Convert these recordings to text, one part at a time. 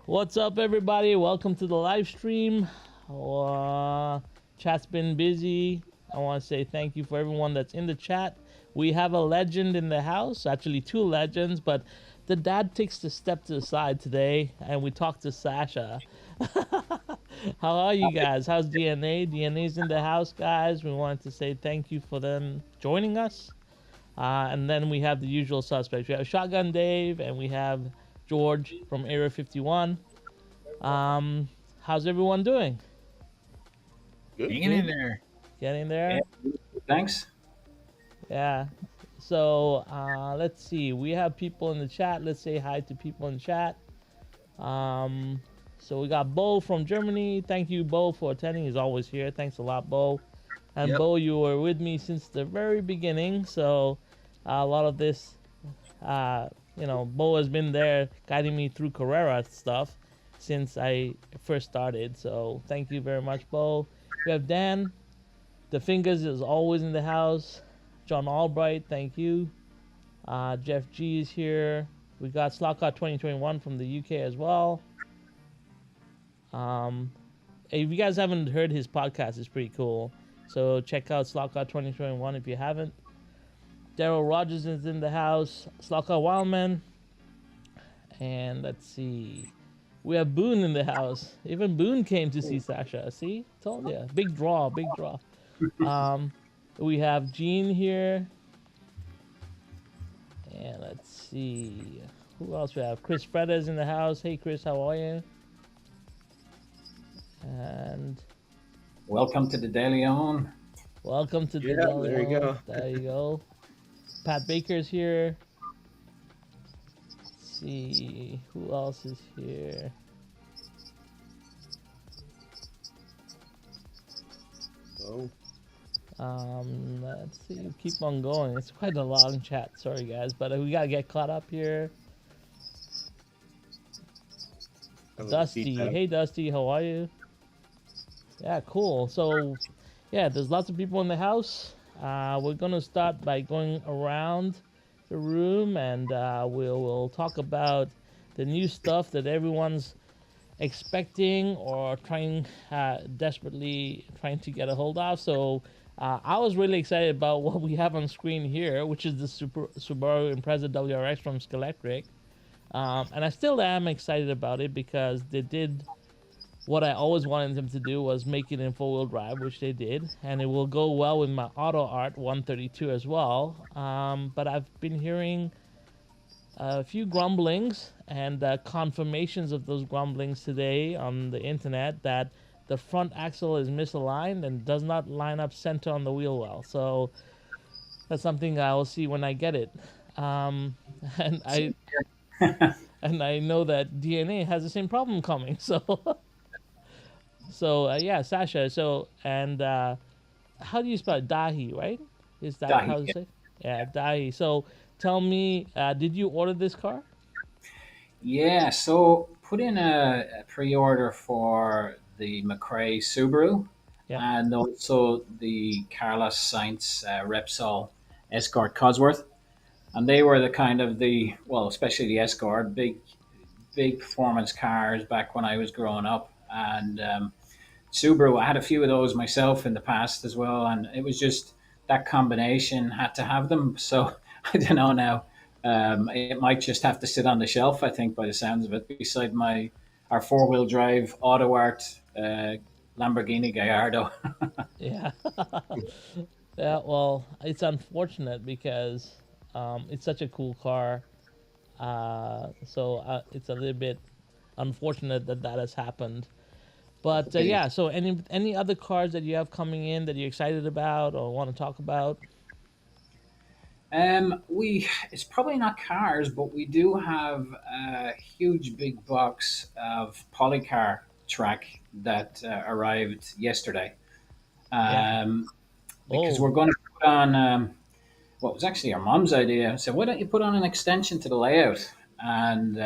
What's up, everybody? Welcome to the live stream. Chat's been busy. I want to say thank you for everyone that's in the chat. We have a legend in the house, actually, two legends, but the dad takes the step to the side today, and we talked to Sasha. How are you guys? How's DNA? DNA's in the house, guys. We wanted to say thank you for them joining us. And then we have the usual suspects. We have Shotgun Dave, and we have George from Area 51. How's everyone doing? Good, Hanging in good. there. Getting Yeah, there? thanks. Yeah. So let's see. We have people in the chat. Let's say hi to people in chat. Um, so we got Bo from Germany. Thank you, Bo, for attending. He's always here. Thanks a lot, Bo. And Yep. Bo, you were with me since the very beginning. So a lot of this, Bo has been there guiding me through Carrera stuff since I first started. So thank you very much, Bo. We have Dan. The Fingers is always in the house. John Albright, thank you. Jeff G is here. We got Slockout 2021 from the UK as well. Um, if you guys haven't heard his podcast, it's pretty cool. So check out Slockout 2021 if you haven't. Daryl Rogers is in the house. Slockout Wildman. And let's see. We have Boone in the house. Even Boone came to see Sasha. See? Told ya. Big draw, big draw. Um, we have Gene here. And let's see. Who else we have? Chris Freda's in the house. Hey, Chris, how are you? And Welcome to the Daily On. welcome to the Yeah, there you Delion. go. There you go. Pat Baker's here. Let's see. Who else is here? Oh, Let's see. Keep on going. It's quite a long chat. Sorry, guys, but we gotta get caught up here. a little Dusty. feedback. Hey, Dusty. How are you? Yeah, cool. So, yeah, there's lots of people in the house. We're gonna start by going around the room, and we'll talk about the new stuff that everyone's expecting or trying desperately trying to get a hold of. So I was really excited about what we have on screen here, which is the Subaru Impreza WRX from Skelectric. And I still am excited about it because they did what I always wanted them to do was make it in four-wheel drive, which they did, and it will go well with my Auto Art 132 as well. But I've been hearing a few grumblings and confirmations of those grumblings today on the internet that the front axle is misaligned and does not line up center on the wheel well. So that's something I will see when I get it. Um, and I and I know that DNA has the same problem coming. Yeah, Sasha. So and how do you spell it? Dahi, right? Is that how Dahi. to say? Yeah, Dahi. So tell me, did you order this car? Yeah, so put in a pre-order for the McRae Subaru Yeah. and also the Carlos Sainz Repsol Escort Cosworth. And they were the kind of especially the Escort, big performance cars back when I was growing up. And Subaru, I had a few of those myself in the past as well, and it was just that combination had to have them. So I don't know now. It might just have to sit on the shelf, I think, by the sounds of it, beside my our four wheel drive Auto Art Lamborghini Gallardo. Yeah. Yeah, well, it's unfortunate because it's such a cool car. So it's a little bit unfortunate that that has happened. But It is. yeah, so any other cars that you have coming in that you're excited about or want to talk about? We it's probably not cars, but we do have a huge big box of polycar track that arrived yesterday. Yeah. Um, because Oh, we're going to put on what was actually our mom's idea. I said, why don't you put on an extension to the layout? And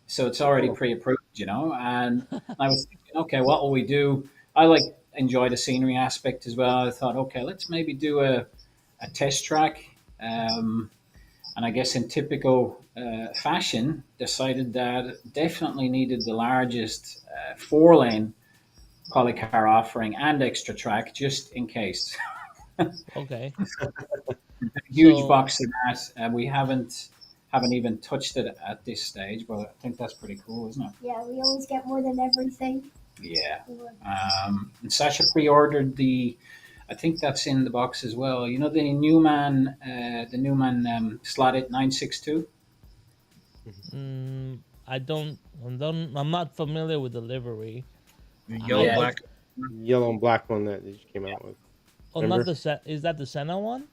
so it's already Oh, pre-approved, And I was thinking, okay, what will we do? I like enjoy the scenery aspect as well. I thought, okay, let's maybe do a test track. Um, and I guess in typical fashion, decided that definitely needed the largest four lane polycar offering and extra track just in case. Okay. Huge So box of that. We haven't even touched it at this stage, but I think that's pretty cool, isn't it? Yeah, we always get more than everything. Yeah. And Sasha pre-ordered the. I think that's in the box as well. You know the Newman slotted 962. mm, I'm not familiar with the livery. The I yellow Yeah. I black. Yellow and black one that they just came out with. oh, not Remember? the set. Is that the Senna one?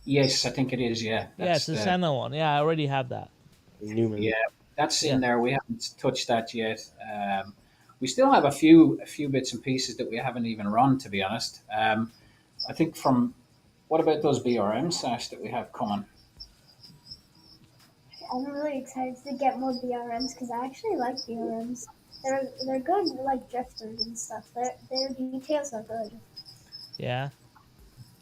Yes, I think it is. Yeah, Yeah, it's that's the the. Senna one. Yeah, I already have that. Newman. Yeah, that's in Yeah. there. We haven't touched that yet. We still have a few bits and pieces that we haven't even run, to be honest. I think from what about those BRM sash that we have coming? I'm really excited to get more BRMs because I actually like BRMs. They're good like drifters and stuff. Their details are good. Yeah.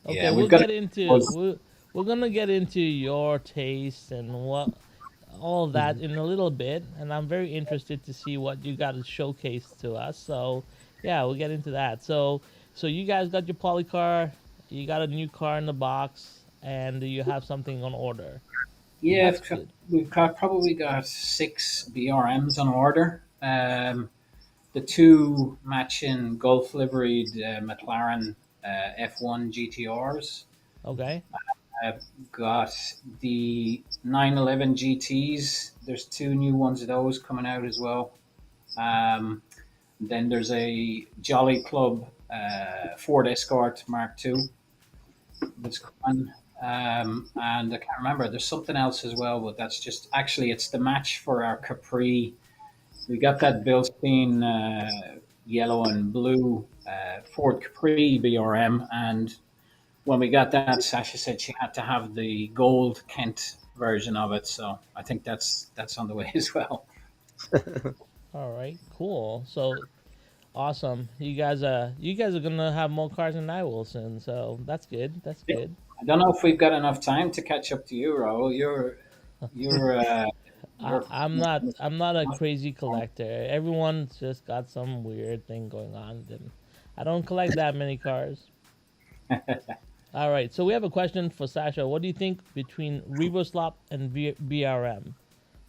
Okay, Yeah, we'll we've got. get into we're gonna get into your taste and what all of that Mhm. in a little bit, and I'm very interested to see what you got to showcase to us. So, yeah, we'll get into that. So you guys got your poly car, you got a new car in the box, and you have something on order. Yeah, That's good. probably got six BRMs on order. The two matching Gulf liveried McLaren F1 GTRs. Okay. I've got the 911 GTs. There's two new ones of those coming out as well. Um, then there's a Jolly Club Ford Escort Mark II that's coming. And I can't remember. There's something else as well, but that's just actually it's the match for our Capri. We got that Bilstein yellow and blue Ford Capri BRM, and when we got that, Sasha said she had to have the gold Kent version of it. So I think that's on the way as well. All right. Cool. So awesome. You guys are gonna have more cars than I will soon. So that's good. That's Yeah. good. I don't know if we've got enough time to catch up to you, Raul. You're you're I'm not a crazy collector. Everyone's just got some weird thing going on. And I don't collect that many cars. All right, so we have a question for Sasha. What do you think between Revoslop and BRM?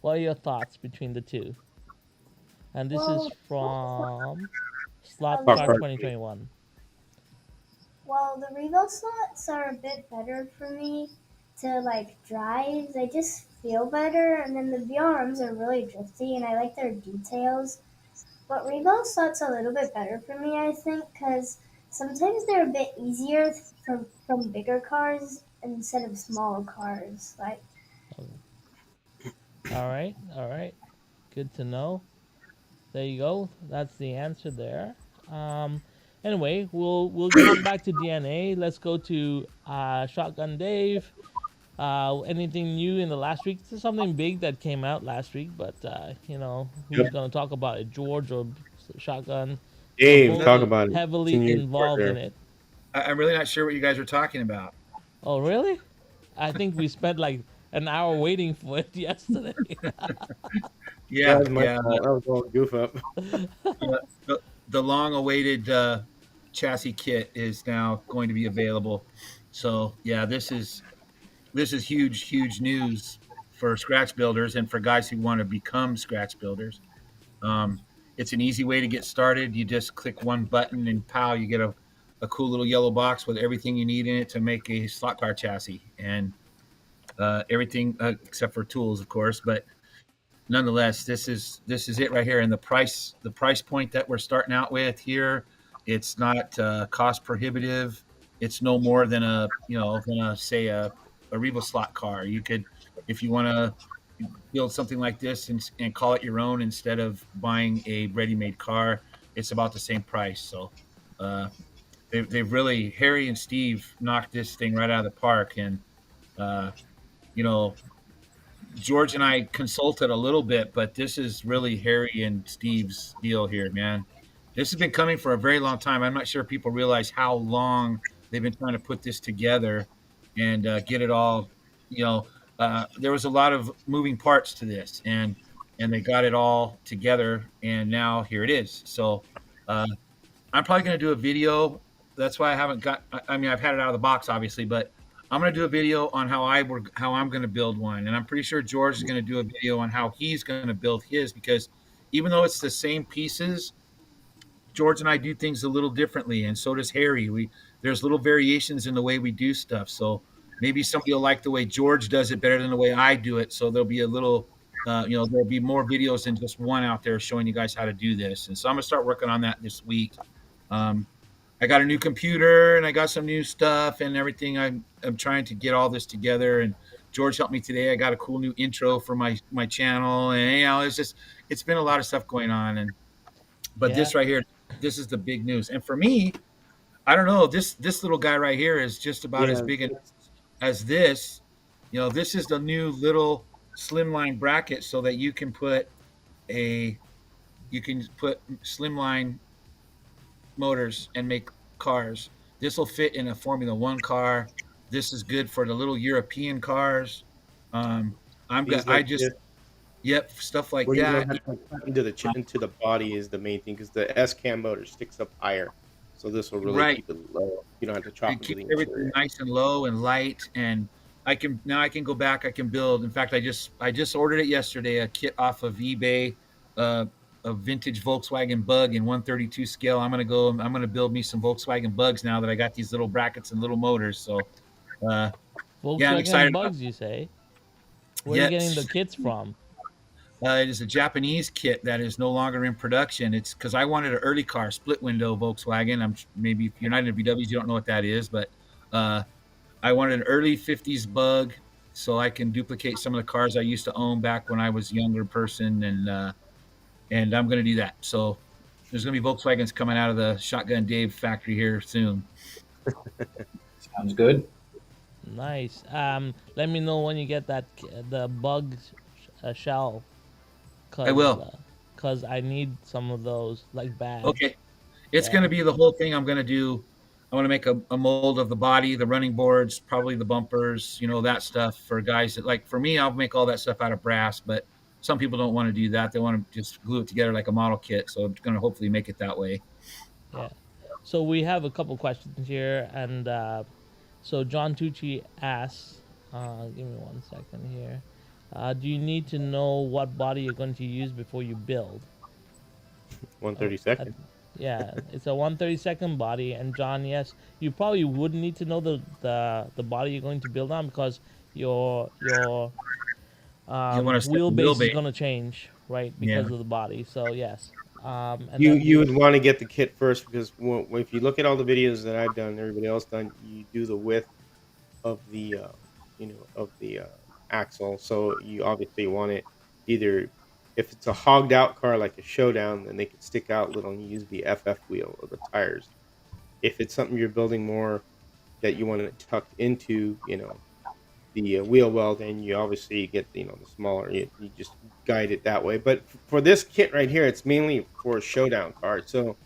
What are your thoughts between the two? And this is Well, from Slot um, Park Car Park. 2021. well, the Revo slots are a bit better for me to like drive. They just feel better, and then the BRMs are really drifty, and I like their details. But Revo slots a little bit better for me, I think, because sometimes they're a bit easier from bigger cars instead of smaller cars. Like, All right, all right. Good to know. There you go. That's the answer there. Um, anyway, we'll come back to DNA. Let's go to Shotgun Dave. Anything new in the last week? This is something big that came out last week, but who's Yep. gonna talk about it? George or Shotgun? We're Dave, both talk The, about it. It's in heavily your involved in partner. it. I'm really not sure what you guys are talking about. Oh, really? I think we spent like an hour waiting for it yesterday. That Yeah, was my yeah, fault. That was all goof up. yeah. The long-awaited chassis kit is now going to be available. So yeah, this is huge, huge news for scratch builders and for guys who want to become scratch builders. Um, it's an easy way to get started. You just click one button and pow, you get a cool little yellow box with everything you need in it to make a slot car chassis and everything except for tools, of course. But nonetheless, this is it right here. And the price point that we're starting out with here, it's not cost prohibitive. It's no more than a say a Revo slot car. You could, if you want to build something like this and call it your own instead of buying a ready-made car, it's about the same price. So they've really, Harry and Steve knocked this thing right out of the park. And uh, you know George and I consulted a little bit, but this is really Harry and Steve's deal here, man. This has been coming for a very long time. I'm not sure people realize how long they've been trying to put this together and get it all. You know, there was a lot of moving parts to this, and they got it all together, and now here it is. So uh, I'm probably going to do a video. That's why I haven't got. I mean, I've had it out of the box, obviously, but I'm going to do a video on how I'm going to build one, and I'm pretty sure George is going to do a video on how he's going to build his, because even though it's the same pieces, George and I do things a little differently, and so does Harry. We There's little variations in the way we do stuff. So maybe somebody will like the way George does it better than the way I do it. So there'll be a little, there'll be more videos than just one out there showing you guys how to do this. And so I'm gonna start working on that this week. Um, I got a new computer and I got some new stuff and everything. I'm trying to get all this together. And George helped me today. I got a cool new intro for my channel, and it's been a lot of stuff going on. And but Yeah. this right here, this is the big news. And for me, I don't know, this little guy right here is just about as Yeah, big as this. This is the new little slimline bracket, so that a you can put slimline motors and make cars. This will fit in a Formula One car. This is good for the little European cars. Um, I'm got these I like just this, Yep, stuff like where you don't that. have to cut into into the body is the main thing, because the S cam motor sticks up higher, so this will really Right. keep it low. You don't have to chop It into keeps the everything interior. nice and low and light, and I can go back, I can build. In fact, I just ordered it yesterday, a kit off of eBay, uh, a vintage Volkswagen Bug in 132 scale. I'm gonna build me some Volkswagen Bugs now that I got these little brackets and little motors. So uh, yeah, I'm Volkswagen excited about Bugs, you say? Where are you getting the it. kits from? It is a Japanese kit that is no longer in production. It's because I wanted an early car, split window Volkswagen. Maybe if you're not into VWs, you don't know what that is, but uh, I wanted an early 50s Bug so I can duplicate some of the cars I used to own back when I was a younger person, and I'm going to do that. So there's going to be Volkswagens coming out of the Shotgun Dave factory here soon. Sounds good. Nice. Let me know when you get the bug shell, I cause will. cause I need some of those like bad. Okay. It's going Yeah. to be the whole thing. I'm going to do. I want to make a mold of the body, the running boards, probably the bumpers, that stuff for guys that like. For me, I'll make all that stuff out of brass, but some people don't want to do that. They want to just glue it together like a model kit. So I'm going to hopefully make it that way. Yeah. So we have a couple questions here, and so John Tucci asks, give me 1 second here. Do you need to know what body you're going to use before you build? One Uh, thirty uh, second. yeah, it's a 132nd body, and John, yes, you probably would need to know the body you're going to build on, because your You want to set the wheelbase is wheelbase. going to change, right, Yeah. because of the body. So yes, and You then you the would want to get the kit first, because if you look at all the videos that I've done, everybody else done, you do the width of the axle. So you obviously want it either, if it's a hogged out car like a showdown, then they can stick out little and you use the FF wheel of the tires. If it's something you're building more that you want it tucked into, the wheel well, then you obviously get the smaller. You just guide it that way. But for this kit right here, it's mainly for a showdown car. So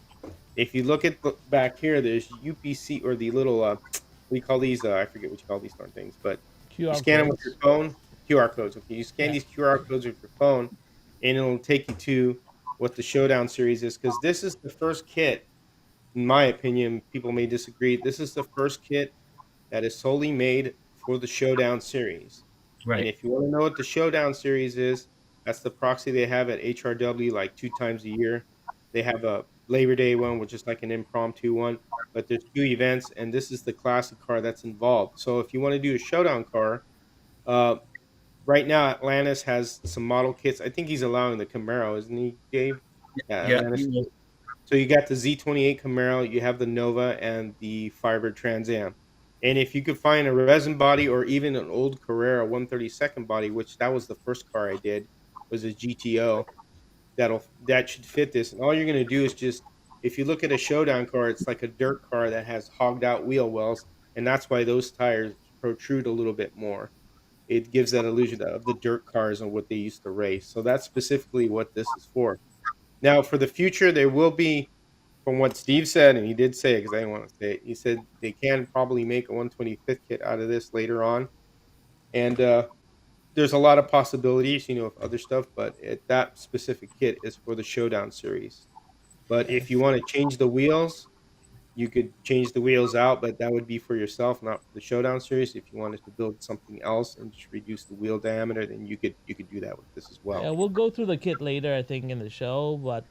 if you look at the back here, there's UPC, or the little we call these I forget what you call these darn things, but you QR scan them with your codes. phone. QR codes. Okay, you scan Yeah, these QR codes with your phone, and it'll take you to what the Showdown series is, because this is the first kit, in my opinion. People may disagree. This is the first kit that is solely made for the Showdown series. And Right. if you want to know what the Showdown series is, that's the proxy they have at HRW like 2 times a year. They have a Labor Day one, which is like an impromptu one, but there's 2 events, and this is the classic car that's involved. So if you want to do a Showdown car, uh, right now Atlantis has some model kits. I think he's allowing the Camaro, isn't he, Dave? Yeah, Yeah. Atlantis. So you got the Z28 Camaro, you have the Nova, and the Firebird Trans Am. And if you could find a resin body, or even an old Carrera 132nd body, which that was the first car I did, was a GTO, that should fit this. And all you're gonna do is just, if you look at a showdown car, it's like a dirt car that has hogged out wheel wells, and that's why those tires protrude a little bit more. It gives that illusion of the dirt cars and what they used to race. So that's specifically what this is for. Now, for the future, there will be, from what Steve said, and he did say it because I didn't want to say it. He said they can probably make a 125th kit out of this later on, and there's a lot of possibilities, of other stuff, but that specific kit is for the Showdown series. But Okay. if you want to change the wheels, you could change the wheels out, but that would be for yourself, not for the Showdown series. If you wanted to build something else and just reduce the wheel diameter, then you could do that with this as Yeah, well. we'll go through the kit later, I think, in the show, but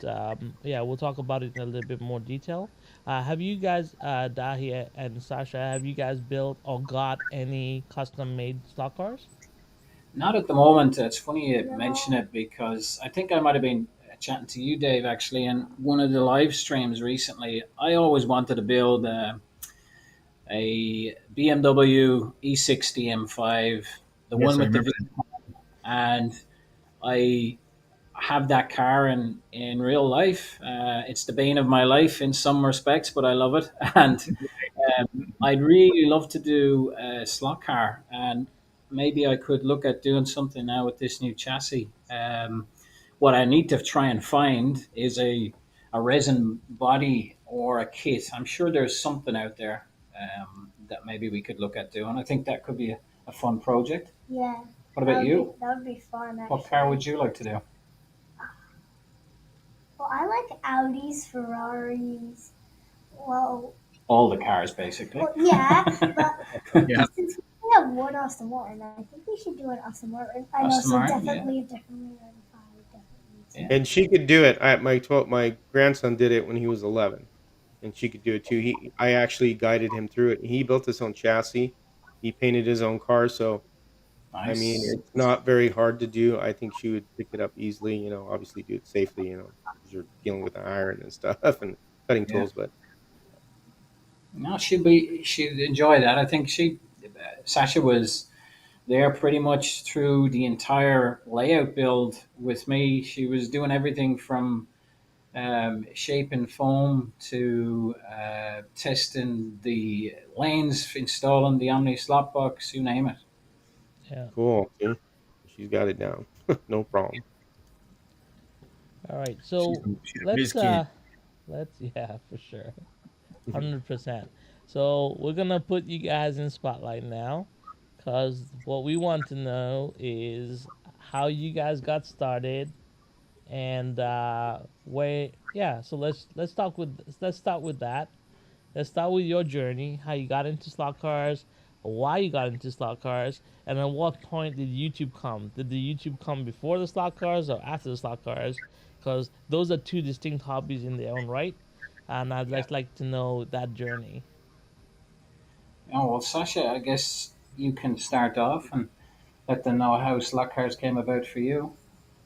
yeah, we'll talk about it in a little bit more detail. Have you guys, Dahi and Sasha, have you guys built or got any custom-made stock cars? Not at the moment. It's funny you mention No. it because I think I might have been chatting to you, Dave, actually, in one of the live streams recently. I always wanted to build a BMW E60 M5, the Yes, one I with the remember V, and I have that car in real life. It's the bane of my life in some respects, but I love it. And I'd really love to do a slot car, and maybe I could look at doing something now with this new chassis. What I need to try and find is a resin body or a kit. I'm sure there's something out there that maybe we could look at doing. I think that could be a fun project. Yeah, What about you? that would be fun What car actually. would you like to do? Well, I like Audis, Ferraris. Well, All the cars, basically. yeah, but Yeah. since we have one Aston Martin, I think we should do an Aston Martin. I know, Aston so Martin, yeah, definitely an 5, yeah, definitely And she could do it. My grandson did it when he was 11, and she could do it too. I actually guided him through it. He built his own chassis. He painted his own car, so I mean, nice. it's not very hard to do. I think she would pick it up easily, obviously do it safely, because you're dealing with iron and stuff and cutting Yeah, tools, but no, she'd enjoy that. I think Sasha was there pretty much through the entire layout build with me. She was doing everything from shaping foam to testing the lanes, installing the Omni slot box, you name it. Yeah. cool. See? She's got it down. No problem. All right. she's So she's a whiz let's kid. yeah, for sure. 100%. So we're gonna put you guys in spotlight now, cause what we want to know is how you guys got started and where. Yeah, so let's start with that. Let's start with your journey, how you got into slot cars, why you got into slot cars, and at what point did YouTube come? Did the YouTube come before the slot cars or after the slot cars? Because those are two distinct hobbies in their own right, and I'd Yeah. just like to know that journey. Oh well, Sasha, I guess you can start off and let them know how slot cars came about for you.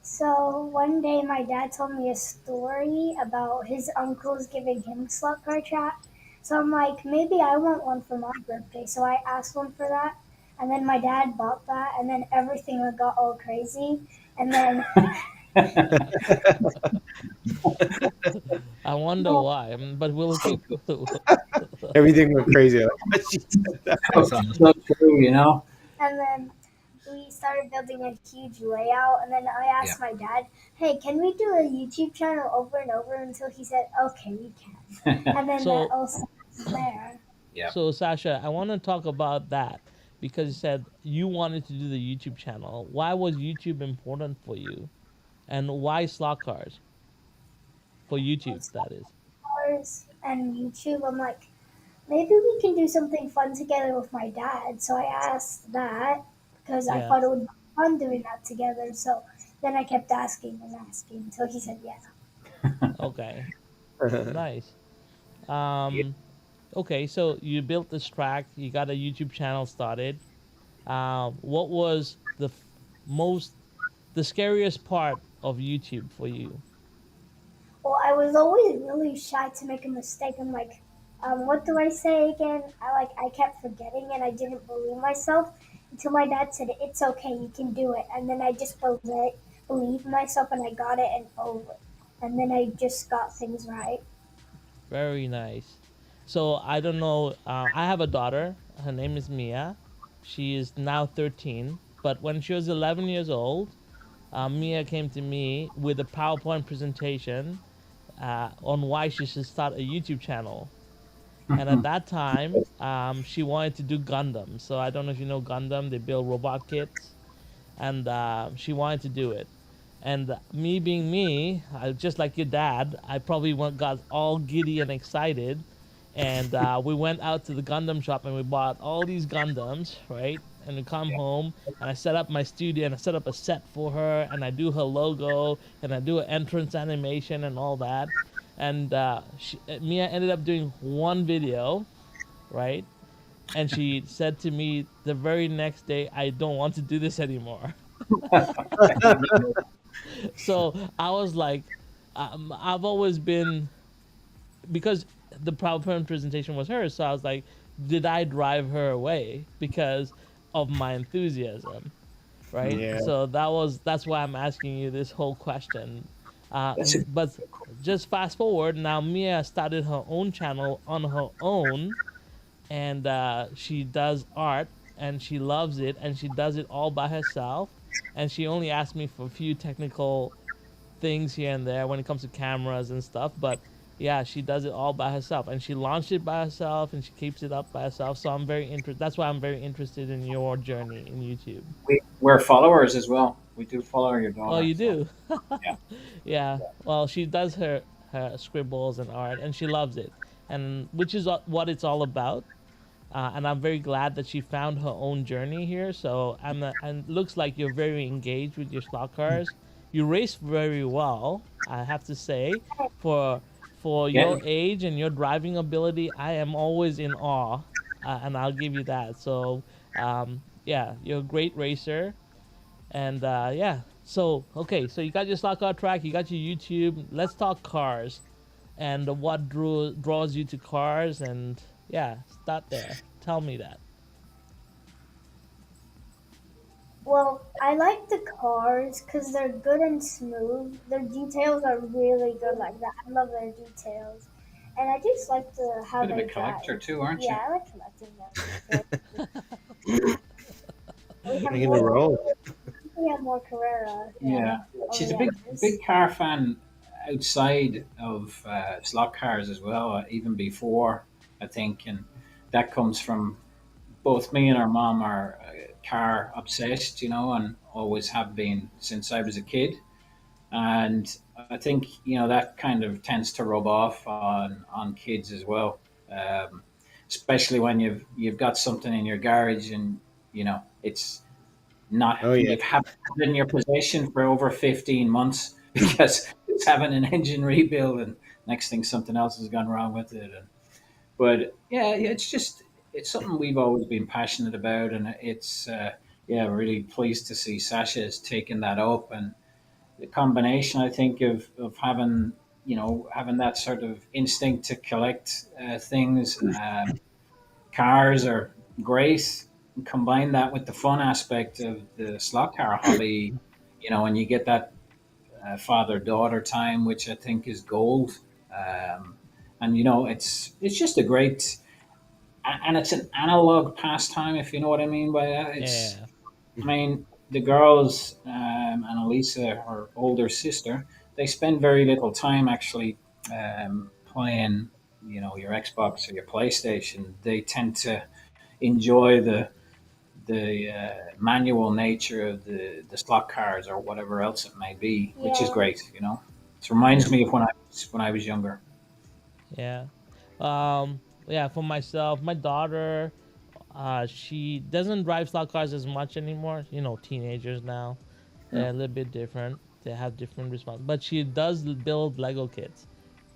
So one day my dad told me a story about his uncles giving him slot car trap. So I'm like, maybe I want one for my birthday. So I asked one for that. And then my dad bought that. And then everything got all crazy. And then, I wonder well, why, but we'll keep. Everything went crazy. Like, she said that. That's awesome. So true, you know. and then we started building a huge layout. And then I Yeah. asked my dad, hey, can we do a YouTube channel over and over until he said, okay, we can. And then that so also there. Yeah. so Sasha, I want to talk about that because you said you wanted to do the YouTube channel. Why was YouTube important for you, and why slot cars for YouTube? That is. Cars and YouTube. I'm like, maybe we can do something fun together with my dad. So I asked that because I Yeah. thought it would be fun doing that together. So then I kept asking and asking until he said yeah. Okay. Mhm. Nice. Yeah. Um. Okay. So you built this track. You got a YouTube channel started. What was most the scariest part of YouTube for you? Well, I was always really shy to make a mistake. I'm like, what do I say again? I kept forgetting and I didn't believe myself until my dad said it's okay, you can do it. And then I just believed myself and I got it and over. And then I just got things right. Very nice. So I don't know. I have a daughter. Her name is Mia. She is now 13. But when she was 11 years old, Mia came to me with a PowerPoint presentation on why she should start a YouTube channel. And at that time, she wanted to do Gundam. So I don't know if you know Gundam. They build robot kits. and she wanted to do it. And me being me, just like your dad, I probably got all giddy and excited. And we went out to the Gundam shop and we bought all these Gundams, right? And we come home and I set up my studio and I set up a set for her and I do her logo and I do an entrance animation and all that. And Mia ended up doing one video, right? And she said to me the very next day, I don't want to do this anymore. So I was like, I've always been, because the PowerPoint presentation was hers. So I was like, did I drive her away because of my enthusiasm, right? Yeah. So that's why I'm asking you this whole question. That's a But just fast forward now, Mia started her own channel on her own, and she does art and she loves it and she does it all by herself. And she only asked me for a few technical things here and there when it comes to cameras and stuff. But yeah, she does it all by herself, and she launched it by herself, and she keeps it up by herself. So I'm very interested. That's why I'm very interested in your journey in YouTube. we're followers as well. We do follow your Oh, daughter. you So do? yeah, Yeah. Well, she does her scribbles and art, and she loves it, and which is what it's all about. And I'm very glad that she found her own journey here. So and it looks like you're very engaged with your slot cars. You race very well, I have to say, for yeah. your age and your driving ability. I am always in awe, and I'll give you that. So yeah, you're a great racer, and yeah. So okay, so you got your slot car track, you got your YouTube. Let's talk cars and what draws you to cars, and yeah, start there. Tell me that. Well, I like the cars because they're good and smooth. Their details are really good like that. I love their details. And I just like how Bit of a they drive. collector too, aren't you? Yeah, I like collecting them. I feel like we have Making a more, roll. we have more Carrera Yeah, she's a OEMs. big car fan outside of slot cars as well. Even before, I think, and that comes from both me and our mom are car obsessed, and always have been since I was a kid. And I think that kind of tends to rub off on kids as well, um, especially when you've got something in your garage and it's not Oh yeah. you've had it in your possession for over 15 months because it's having an engine rebuild and next thing something else has gone wrong with it. But yeah, it's something we've always been passionate about, and it's yeah, really pleased to see Sasha has taken that up. And the combination, I think, of having that sort of instinct to collect things. Cars are great. Combine that with the fun aspect of the slot car hobby, and you get that father daughter time, which I think is gold. And it's just a great, and it's an analog pastime, if you know what I mean by that. Yeah. I mean, the girls, and Elisa, her older sister, they spend very little time actually playing, your Xbox or your PlayStation. They tend to enjoy the manual nature of the slot cars or whatever else it may be, which is Yeah. great. It reminds me of when I was younger. Yeah. Yeah, for myself, my daughter, she doesn't drive slot cars as much anymore. Teenagers now, Yeah. they're a little bit different. They have different response, but she does build Lego kits.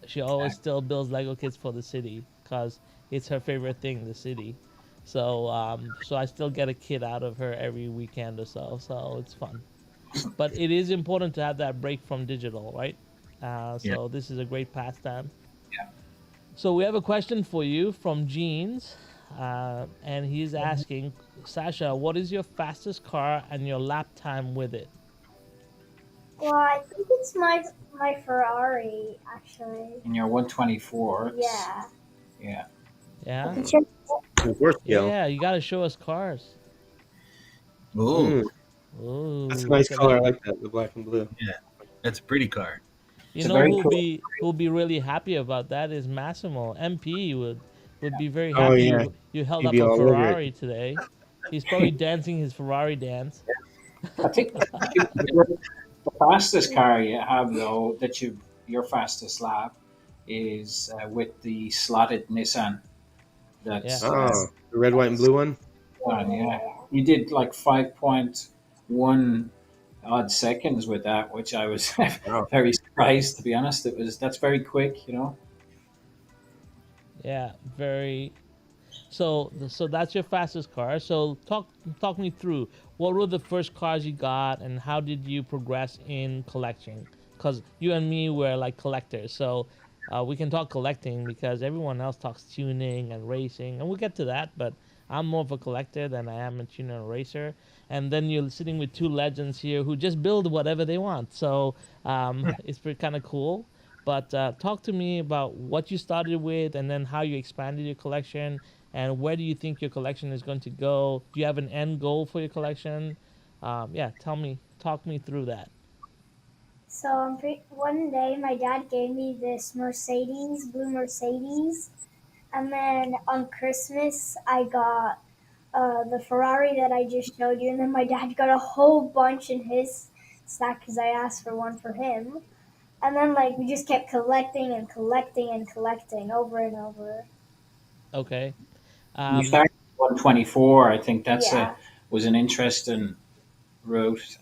She always still builds Lego kits for the city because it's her favorite thing, the city. So I still get a kit out of her every weekend or so. So it's fun. But it is important to have that break from digital, right? Yeah. So this is a great pastime. Yeah. So we have a question for you from Jeans, and he's asking, Sasha, what is your fastest car and your lap time with it? Well, I think it's my Ferrari actually. In your 124, Yeah. yeah. I Yeah, can check. Reverse scale. yeah, you gotta show us cars. Ooh, Mm, that's a Ooh, nice look at color. I that. like that, the black and blue. yeah, that's a pretty car. You It's a know very who'll cool. be really happy about that is Massimo. MP would be very Oh happy yeah, you held he'd up be a all over it. Ferrari today. He's probably dancing his Ferrari dance. I think the fastest car you have though that your fastest lap is with the slotted Nissan. Yeah. That's Oh, the red, white, and blue one? fun, yeah. Yeah. You did like 5.1 odd seconds with that, which I was Wow. very surprised to be honest. That's very quick, Yeah. Very. So that's your fastest car. So talk me through what were the first cars you got, and how did you progress in collecting? Because you and me were like collectors, so we can talk collecting because everyone else talks tuning and racing, and we'll get to that. But I'm more of a collector than I am a tuner and racer. And then you're sitting with two legends here who just build whatever they want. So it's pretty kind of cool. But talk to me about what you started with, and then how you expanded your collection, and where do you think your collection is going to go? Do you have an end goal for your collection? Yeah, talk me through that. So one day my dad gave me this Mercedes, blue Mercedes, and then on Christmas I got the Ferrari that I just showed you, and then my dad got a whole bunch in his stack because I asked for one for him. And then like we just kept collecting and collecting and collecting over and over. Okay. You Um, started 124. I think that's a Yeah. was an interesting route.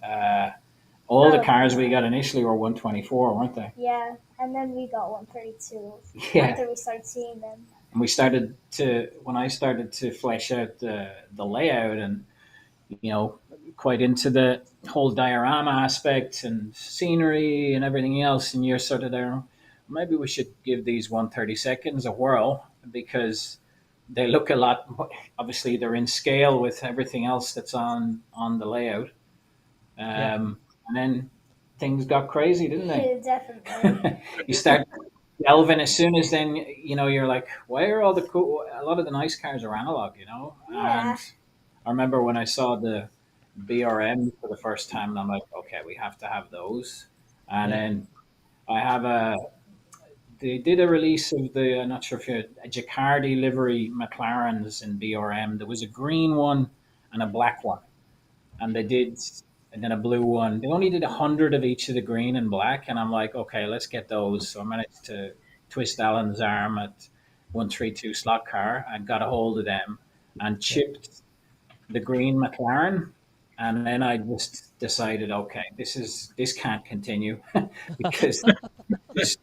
All the Oh cars we got initially were 124, weren't they? yeah. And then we got 132 Yeah, after we started seeing them. and we started to when I started to flesh out the layout and quite into the whole diorama aspect and scenery and everything else, and you're sort of there. Maybe we should give these 132nds a whirl because they look a lot. Obviously, they're in scale with everything else that's on the layout. yeah. And then things got crazy, didn't they? Definitely. You start delving as soon as then you're like, why are all the cool? A lot of the nice cars are analog. Yeah. And I remember when I saw the BRM for the first time, and I'm like, okay, we have to have those. And Yeah. then I have they did a release of I'm not sure if you a Jacardi livery McLarens in BRM. There was a green one and a black one, and they did, and then a blue one. They only did 100 of each of the green and black, and I'm like, okay, let's get those. So I managed to twist Alan's arm at 132 Slot Car and got a hold of them and Yeah. chipped the green McLaren, and then I just decided, okay, this can't continue because just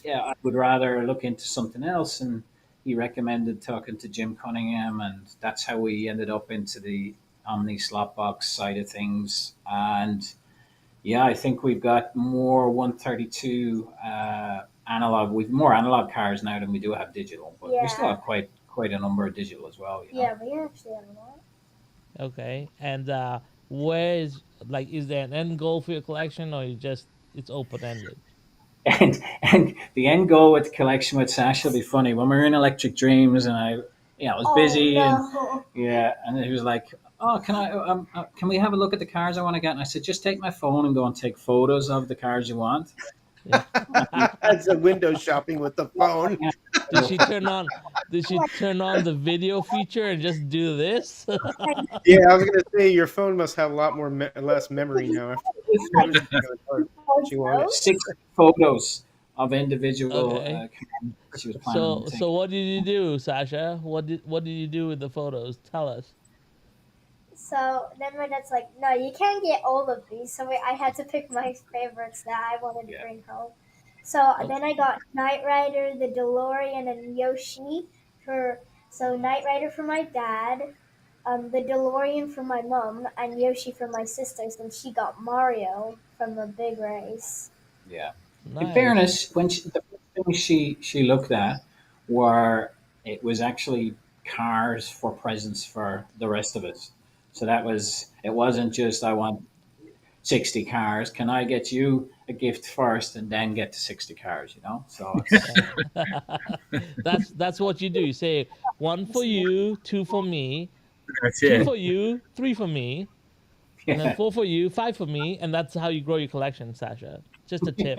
yeah, I would rather look into something else. And he recommended talking to Jim Cunningham, and that's how we ended up into the Omni slot box side of things. And yeah, I think we've got more 132 analog. We've more analog cars now than we do have digital, but we still Yeah. have quite a number of digital as well. Yeah, we actually have a lot. Okay. And where is like is there an end goal for your collection, or you just it's open ended? And the end goal with the collection with Sasha will be funny when we were in Electric Dreams, and I was Oh busy, and no. yeah, and he was like, "Oh, can we have a look at the cars I want to get?" And I said, "Just take my phone and go and take photos of the cars you want." Yeah. That's a window shopping with the phone. Yeah, did she turn on? Did she turn on the video feature and just do this? Yeah, I was gonna say your phone must have a lot more less memory now after everything on the card that you wanted. 6 photos of individual Okay. cars she was planning on So taking. what did you do, Sasha? What did you do with the photos? Tell us. So then my dad's like, no, you can't get all of these. So I had to pick my favorites that I wanted to Yeah, bring home. So then Okay. I got Knight Rider, the DeLorean, and Yoshi for Knight Rider for my dad, the DeLorean for my mom, and Yoshi for my sister since she got Mario from the big race. yeah. In Nice. fairness, when the first thing she looked at were it was actually cars for presents for the rest of us. So it wasn't just I want 60 cars. Can I get you a gift first and then get to 60 cars? So it's Yeah. That's what you do. You say one for you, two for me, That's two it. for you, three for me, and then yeah, four for you, five for me, and that's how you grow your collection, Sasha. Just a tip.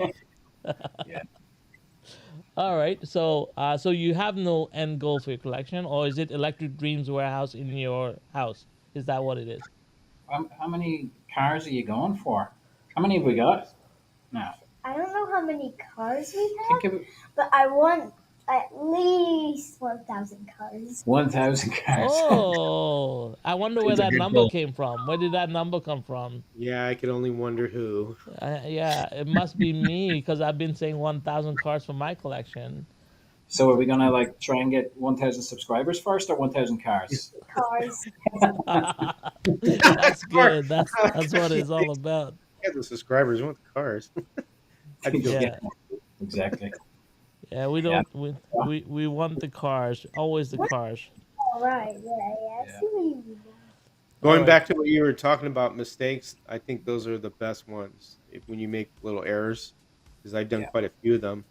yeah. All right. So you have no end goal for your collection, or is it Electric Dreams warehouse in your house? Is that what it is? How many cars are you going for? How many have we got now? I don't know how many cars we Think have, of but I want at least 1,000 cars. 1,000 cars. Oh, I wonder where That's a that good number goal. came from. Where did that number come from? Yeah, I could only wonder who. Yeah, it must be me because I've been saying 1,000 cards for my collection. So are we gonna like try and get 1,000 subscribers first, or 1,000 cars? Cars. That's Car- good. That's what it's all about. Yeah, the subscribers want the cars. I'd feel Yeah, bad. Yeah, exactly. yeah. We Yeah, don't. We want the cars. Always the cars. All right. Yeah, yeah. I yeah, see what you mean. All Going right. back to what you were talking about mistakes, I think those are the best ones when you make little errors, because I've done yeah. quite a few of them.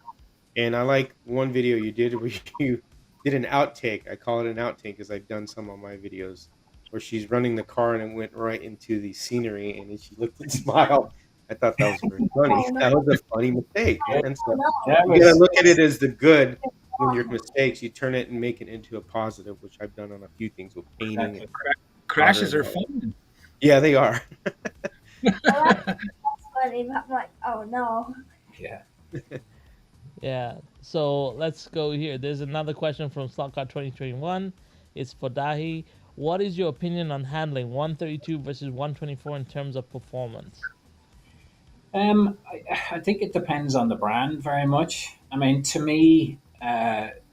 And I like one video you did where you did an outtake. I call it an outtake because I've done some on my videos where she's running the car and it went right into the scenery and then she looked and smiled. I thought that was very funny. Oh no, That was a funny mistake, Yeah, man. So that you gotta was look at it as the good when your mistakes, you turn it and make it into a positive, which I've done on a few things with painting and exactly. pottery. Crashes are fun. Yeah, they are. well, that's funny. But I'm like, oh no. Yeah. Yeah. So let's go here. There's another question from Slotcard 2021. It's for Dahi. What is your opinion on handling 132 versus 124 in terms of performance? I think it depends on the brand very much. I mean, to me,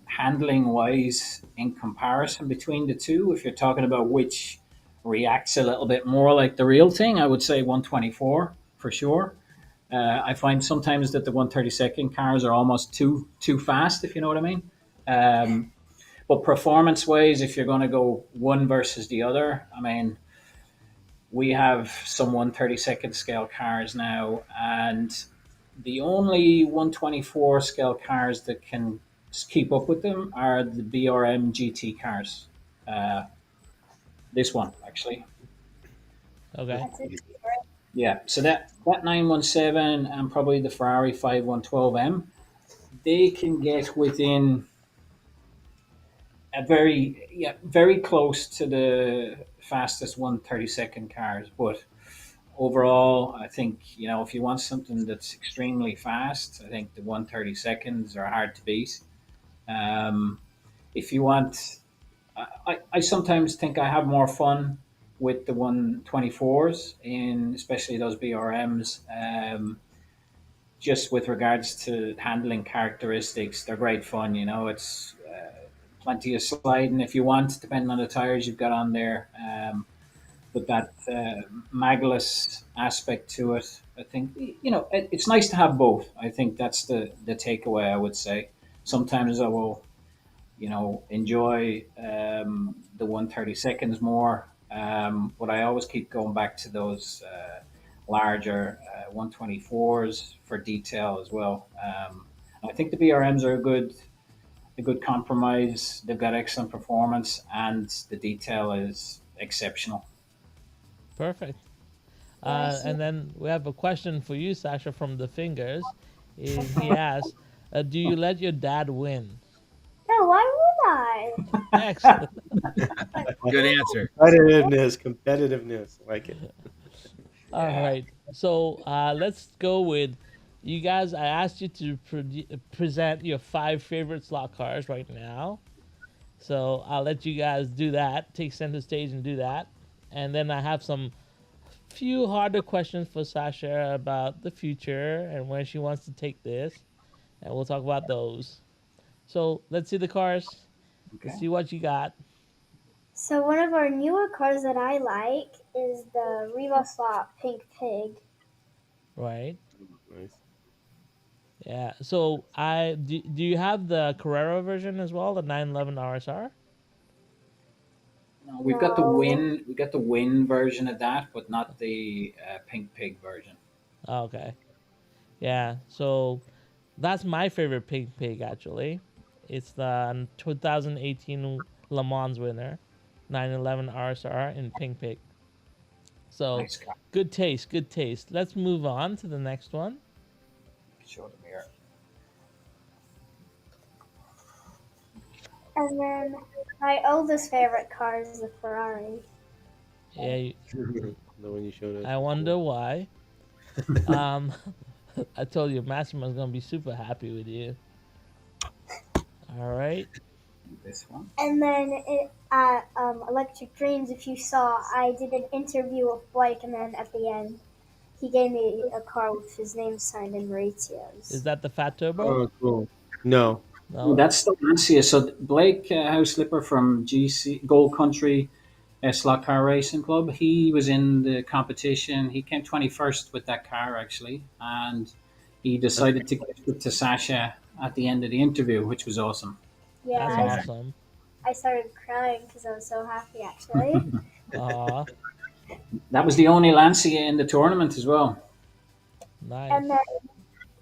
handling wise, in comparison between the two, if you're talking about which reacts a little bit more like the real thing, I would say 124 for sure. I find sometimes that the 132nd cars are almost too fast, if you know what I mean. Um, but performance wise, if you're going to go one versus the other, I mean, we have some 132nd scale cars now, and the only 124 scale cars that can keep up with them are the BRM GT cars. Uh, this one, actually. Okay. That's it. Yeah, so that 917 and probably the Ferrari 5112M, they can get within very close to the fastest 132nd cars, but overall, I think if you want something that's extremely fast, I think the 132nd are hard to beat. Um, if you want, I sometimes think I have more fun with the 124s, in especially those BRMs. Just with regards to handling characteristics, they're great fun. It's plenty of sliding if you want, depending on the tires you've got on there. But that magless aspect to it, I think it's nice to have both. I think that's the takeaway. I would say sometimes I will enjoy the 132nds more, but I always keep going back to those larger 124s for detail as well. I think the BRMs are a good compromise. They've got excellent performance, and the detail is exceptional. Perfect. Yeah, I see. And then we have a question for you, Sasha, from the Fingers. He Okay. asks, "Do you let your dad win?" No, why would I? Excellent. Like, Good answer. Competitiveness, like it. All Yeah. right. So let's go with you guys. I asked you to present your 5 favorite slot cars right now. So I'll let you guys do that. Take center stage and do that. And then I have some few harder questions for Sasha about the future and where she wants to take this. And we'll talk about those. So let's see the cars. Let's Okay. see what you got. so one of our newer cars that I like is the Revo Slot Pink Pig. Right. Nice. Yeah. So do you have the Carrera version as well, the 911 RSR? No, we've got the No. win. We got the win version of that, but not the pink pig version. Okay. Yeah. So that's my favorite pig actually. It's the 2018 Le Mans winner, 911 RSR in pink pig. So Nice car. good taste, good taste. Let's move on to the next one. Show them here. And then my oldest favorite car is the Ferrari. Yeah, the one you showed us I wonder before. why. Um, I told you, Masterman's gonna be super happy with you. All right. This one. And then at Electric Dreams, if you saw, I did an interview with Blake, and then at the end, he gave me a card with his name signed in Is Maurizio's. that the Fat Turbo? Oh, cool. No. Oh, No. that's the Lancia. So Blake House Slipper from GC Gold Country Slot Car Racing Club. He was in the competition. He came 21st with that car actually, and he That's decided pretty to cool. gift it to Sasha at the end of the interview, which was awesome. Yeah, That's awesome. I started crying because I was so happy actually. Aw, That was the only Lancia in the tournament as well. And nice. then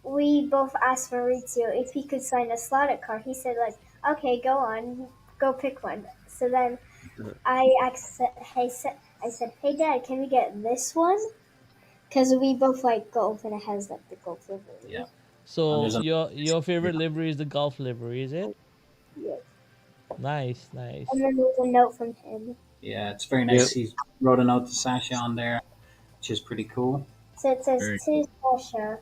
we both asked Maurizio if he could sign a slotted car. He said like, okay, go on, go pick one. So then I said, hey Dad, can we get this one? Because we both like golf and it has like the golf Yeah, livery. and So there's a your Yeah. favorite livery is the Golf livery, is it? Yeah. Nice, nice. And then there's a note from him. yeah, it's very Yep. nice. He wrote a note to Sasha on there, which is pretty cool. So it says Very to cool. Sasha,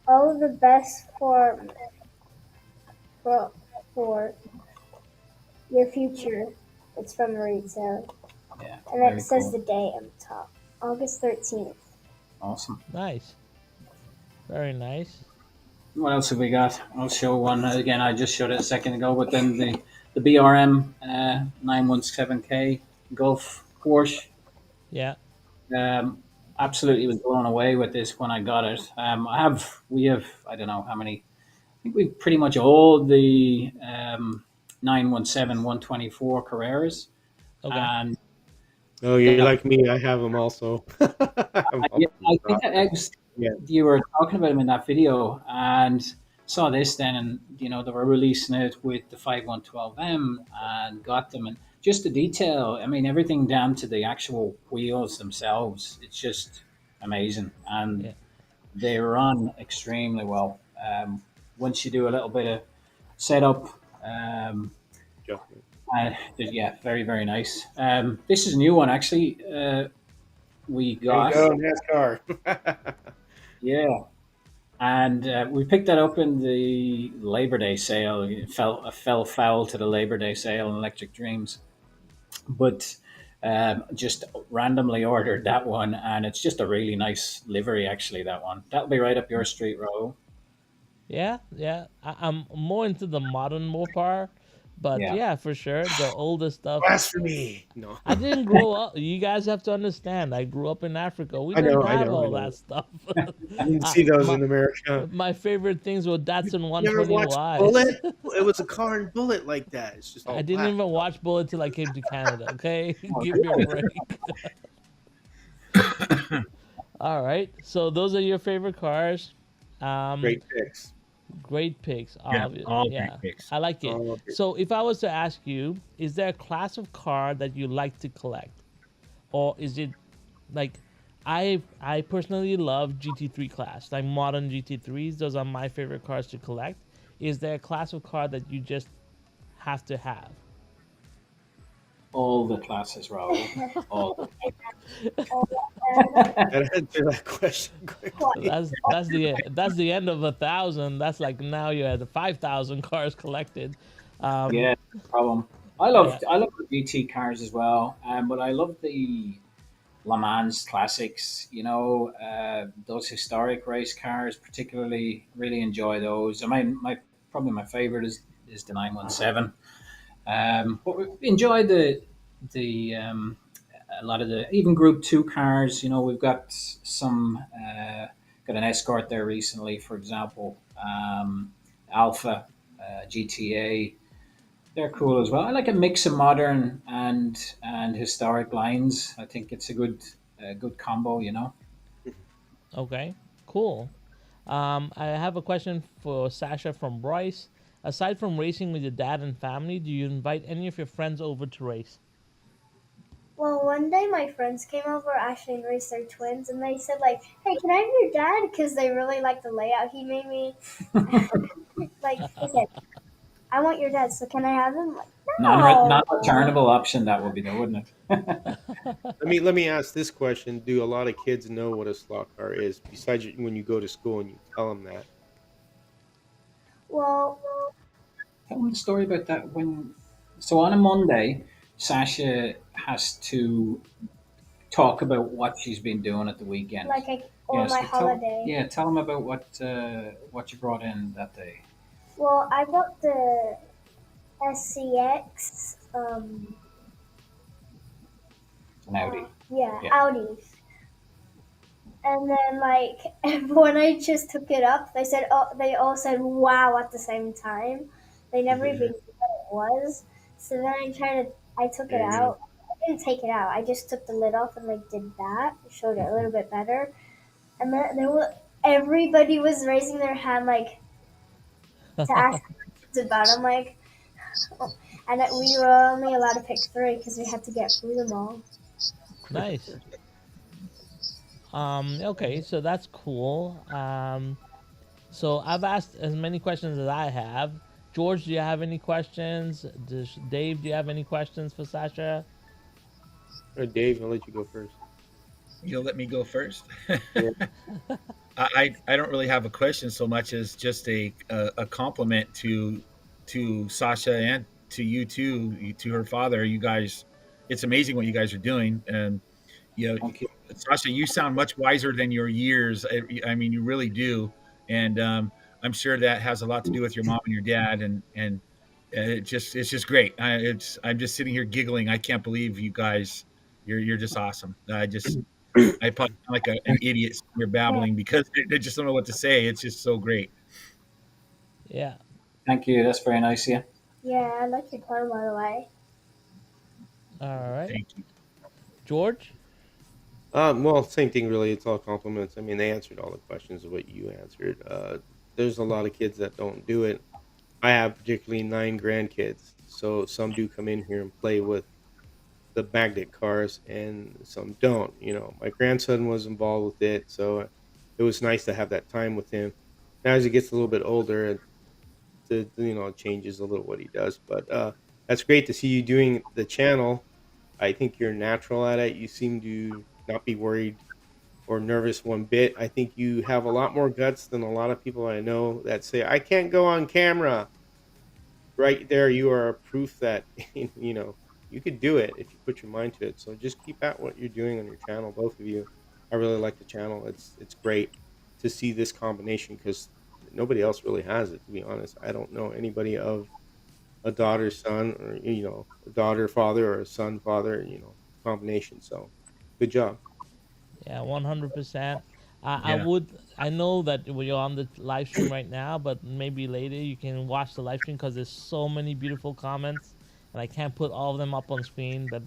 all the best for for your future. It's from Maurizio. Yeah, And then it very says cool. the day on the top. August 13th. Awesome. Nice. Very nice. What else have we got? I'll show one again. I just showed it a second ago, but then the BRM 917K Gulf Porsche. Yeah. Um, Absolutely was blown away with this when I got it. We have I don't know how many. I think we've pretty much all the 917 124 Carreras, Okay. and Oh, you're that, like me. I have them also. I have all yeah, of them I think processed. Yeah. you were talking about him in that video and saw this then, and they were releasing it with the 5112M and got them, and just the detail. I mean, everything down to the actual wheels themselves. It's just amazing, and Yeah. they run extremely well. Once you do a little bit of setup. Adjustment. Yeah, very very nice. This is a new one actually. We There you got go, NASCAR. yeah, and we picked that up in the Labor Day sale. It fell foul to the Labor Day sale in Electric Dreams, but just randomly ordered that one, and it's just a really nice livery. Actually, that one that'll be right up your street, Ro. Yeah, yeah. I'm more into the modern Mopar, but Yeah, yeah, for sure, the older stuff. Blasphemy. No. I didn't grow up. You guys have to understand. I grew up in Africa. We I didn't know, I have know, I all that know. stuff. You didn't see those My in America. favorite things were You Datsun never watched Bullet? 120Ys. It was a car in Bullet like that. It's just I all didn't black. even watch Bullet till I came to Canada. Okay, oh, give me a really? break. All right. So those are your favorite cars. Um, Great picks. Great picks. Yeah, Obvious. all great Yeah, picks. I like it. All of it. So if I was to ask you, is there a class of car that you like to collect, or is it like I personally love GT3 class, like modern GT3s. Those are my favorite cars to collect. Is there a class of car that you just have to have? All the classes, Raul. All. That answer that question quickly. That's the end of 1,000. That's like now you're at 5,000 cars collected. Um, Yeah, no problem. yeah. I love the GT cars as well, but I love the Le Mans classics. Those historic race cars, particularly, really enjoy those. I mean, my probably my favorite is the 917. But we enjoy the a lot of the even Group Two cars. We've got some got an Escort there recently, for example, Alpha, GTA. They're cool as well. I like a mix of modern and historic lines. I think it's a good combo. Okay. Cool. I have a question for Sasha from Bryce. Aside from racing with your dad and family, do you invite any of your friends over to race? Well, one day my friends came over, Ashley and Reese, they're twins, and they said like, "Hey, can I have your dad?" Because they really like the layout he made me. Like, okay, I want your dad, so can I have him? Like, no. Non-returnable option that would be there, wouldn't it? Let me ask this question: do a lot of kids know what a slot car is? Besides when you go to school and you tell them that. Well, Tell them the story about that when. So on a Monday, Sasha has to talk about what she's been doing at the weekend. like Yeah, on my so tell holiday. yeah, tell them about what you brought in that day. Well, I bought the SCX. It's an Audi. Yeah, Yeah. Audi. And then like when I just took it up, they all said wow at the same time. They never even knew what it was. So then I took it There you go. out. I didn't take it out. I just took the lid off and like did that. Showed it a little bit better. And then everybody was raising their hand like to ask questions about. I'm like, oh. And that we were only allowed to pick three because we had to get through them all. Nice. Okay, so that's cool. So I've asked as many questions as I have. George, do you have any questions? Dave, do you have any questions for Sasha? Dave, I'll let you go first. You'll let me go first. Yeah. I don't really have a question so much as just a compliment to Sasha and to you too, to her father. You guys, it's amazing what you guys are doing. And you know, Thank you. Sasha, you sound much wiser than your years. I mean, you really do. And I'm sure that has a lot to do with your mom and your dad. And it's just great. I'm just sitting here giggling. I can't believe you guys. You're just awesome. I probably sound like an idiot sitting here Yeah, babbling because I just don't know what to say. It's just so great. Yeah. Thank you. That's very nice of you. yeah, I like your car by the way. All right. Thank you. George? Well, same thing really. It's all compliments. I mean, they answered all the questions of what you answered. There's a lot of kids that don't do it. I have particularly 9 grandkids, so some do come in here and play with the magnet cars, and some don't. My grandson was involved with it, so it was nice to have that time with him. Now, as he gets a little bit older, it changes a little what he does. But that's great to see you doing the channel. I think you're natural at it. You seem to not be worried or nervous one bit. I think you have a lot more guts than a lot of people I know that say, I can't go on camera. Right there, you are proof that, you could do it if you put your mind to it. So just keep at what you're doing on your channel, both of you. I really like the channel. It's great to see this combination because nobody else really has it, to be honest. I don't know anybody of a daughter son or a daughter father or a son father, combination. So good job. Yeah, 100%. I Yeah. would. I know that you're on the live stream right now, but maybe later you can watch the live stream because there's so many beautiful comments, and I can't put all of them up on screen. But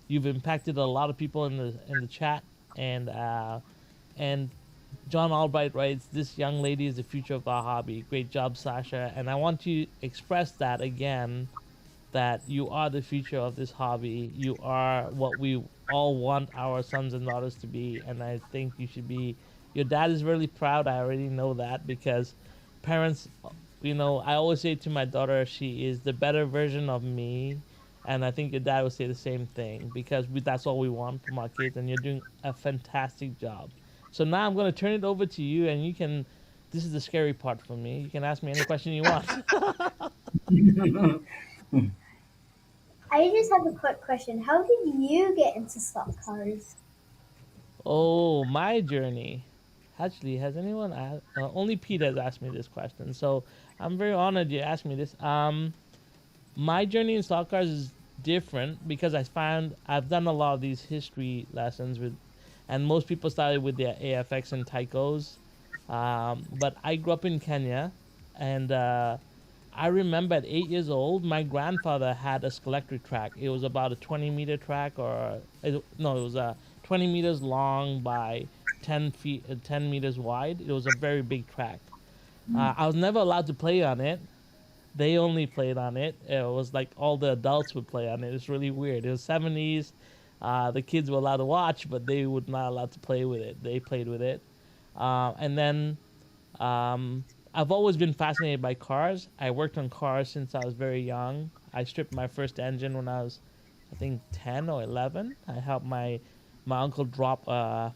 you've impacted a lot of people in the chat, and John Albright writes, "This young lady is the future of our hobby. Great job, Sasha." And I want to express that again, that you are the future of this hobby. You are what we all want our sons and daughters to be, and I think you should be. Your dad is really proud. I already know that because parents, I always say to my daughter, she is the better version of me, and I think your dad would say the same thing because that's all we want from our kids, and you're doing a fantastic job. So now I'm gonna turn it over to you, and you can. This is the scary part for me. You can ask me any question you want. I just have a quick question. How did you get into slot cars? Oh, my journey. Actually, has anyone asked? Only Pete has asked me this question, so I'm very honored you asked me this. My journey in stock cars is different because I found I've done a lot of these history lessons with, and most people started with their AFX and Tycos. But I grew up in Kenya, and I remember at 8 years old, my grandfather had a Skelectric track. It was about a 20-meter track, no, it was 20 meters long by 10 feet, 10 meters wide. It was a very big track. I was never allowed to play on it. They only played on it. It was like all the adults would play on it. It's really weird. It was 70s. The kids were allowed to watch, but they were not allowed to play with it. They played with it. And then I've always been fascinated by cars. I worked on cars since I was very young. I stripped my first engine when I was, I think, 10 or 11. I helped my uncle drop a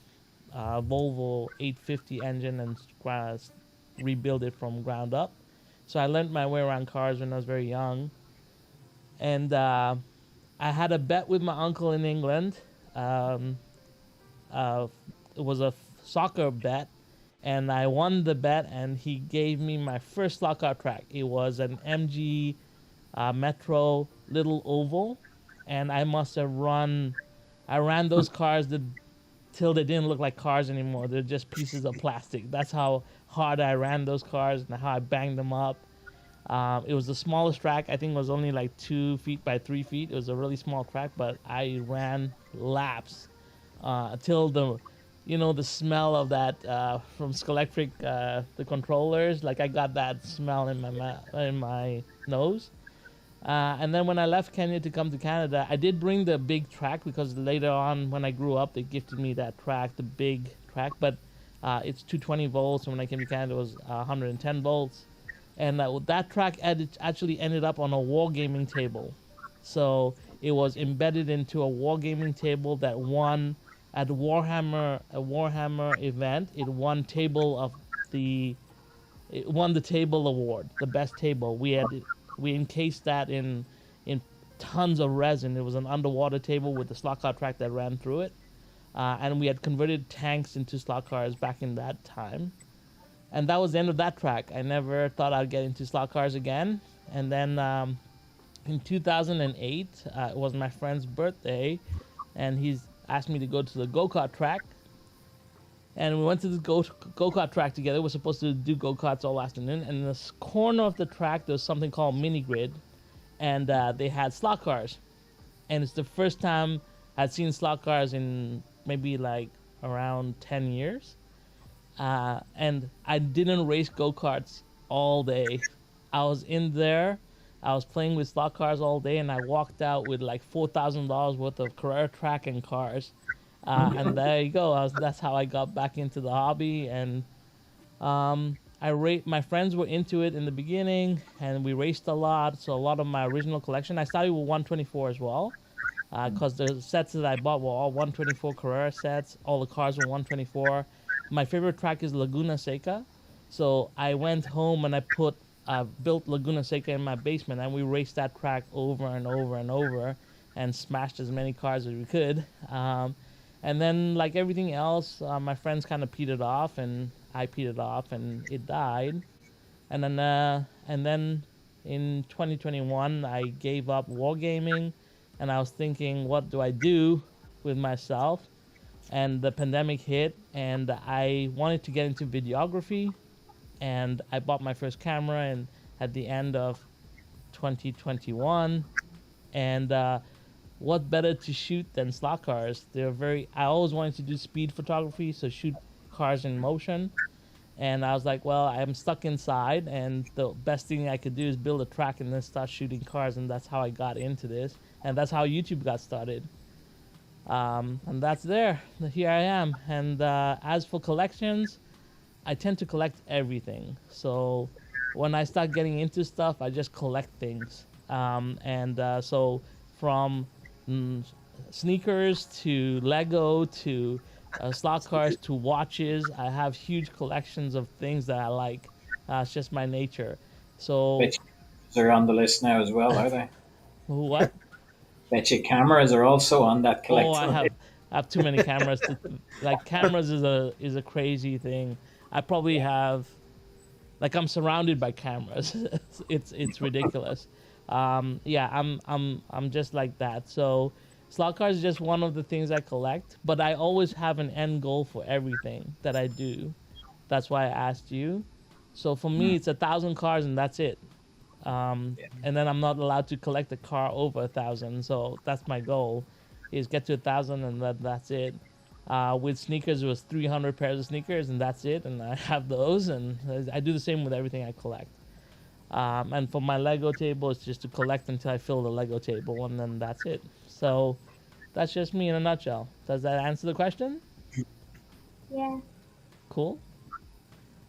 Volvo 850 engine and rebuild it from ground up. So I learned my way around cars when I was very young. And I had a bet with my uncle in England. Um, uh, it was a soccer bet, and I won the bet. And he gave me my first lockout track. It was an MG Metro Little Oval, and I must have run. I ran those cars till they didn't look like cars anymore. They're just pieces of plastic. That's how hard I ran those cars and how I banged them up. It was the smallest track. I think it was only like 2 feet by 3 feet. It was a really small track, but I ran laps till the smell of that from Skelectric, the controllers. Like I got that smell in my nose. And then when I left Kenya to come to Canada, I did bring the big track because later on when I grew up, they gifted me that track, the big track. But it's 220 volts, and when I came to Canada, it was 110 volts. And that track actually ended up on a wargaming table. So it was embedded into a wargaming table that won at a Warhammer event. It won the table award, the best table. We encased that in tons of resin. It was an underwater table with a slot car track that ran through it, and we had converted tanks into slot cars back in that time. And that was the end of that track. I never thought I'd get into slot cars again. And then in 2008, it was my friend's birthday, and he's asked me to go to the go kart track, and we went to the go kart track together. We're supposed to do go karts all afternoon. And in this corner of the track, there's something called mini grid, and they had slot cars. And it's the first time I'd seen slot cars in maybe like around 10 years. And I didn't race go karts all day. I was in there. I was playing with slot cars all day, and I walked out with like $4,000 worth of Carrera track and cars. And there you go. That's how I got back into the hobby. And I rate my friends were into it in the beginning, and we raced a lot. So a lot of my original collection. I started with 124 as well, because the sets that I bought were all 124 Carrera sets. All the cars were 124. My favorite track is Laguna Seca. So I went home and I built Laguna Seca in my basement, and we raced that track over and over and over, and smashed as many cars as we could. And then, like everything else, my friends kind of petered off, and I petered off, and it died. And then in 2021, I gave up wargaming, and I was thinking, what do I do with myself? And the pandemic hit, and I wanted to get into videography, and I bought my first camera and at the end of 2021. And what better to shoot than slot cars? I always wanted to do speed photography, so shoot cars in motion. And I was like, well, I'm stuck inside, and the best thing I could do is build a track and then start shooting cars. And that's how I got into this, and that's how YouTube got started. And that's there. Here I am. And as for collections, I tend to collect everything. So when I start getting into stuff, I just collect things. And so from mm, sneakers to Lego to slot cars to watches, I have huge collections of things that I like. It's just my nature. So Bet you are on the list now as well, are they? what? Bet your cameras are also on that Oh, collector list. I have too many cameras. Like cameras is a crazy thing. I probably have, like, I'm surrounded by cameras. It's ridiculous. Yeah, I'm just like that. So slot cars is just one of the things I collect, but I always have an end goal for everything that I do. That's why I asked you. So for me, Hmm. it's 1,000 cars and that's it. Yeah. And then I'm not allowed to collect a car over 1,000. So that's my goal, is get to 1,000 and that's it. With sneakers, it was 300 pairs of sneakers and that's it. And I have those, and I do the same with everything I collect. And for my Lego table, it's just to collect until I fill the Lego table, and then that's it. So that's just me in a nutshell. Does that answer the question? Yeah. Cool.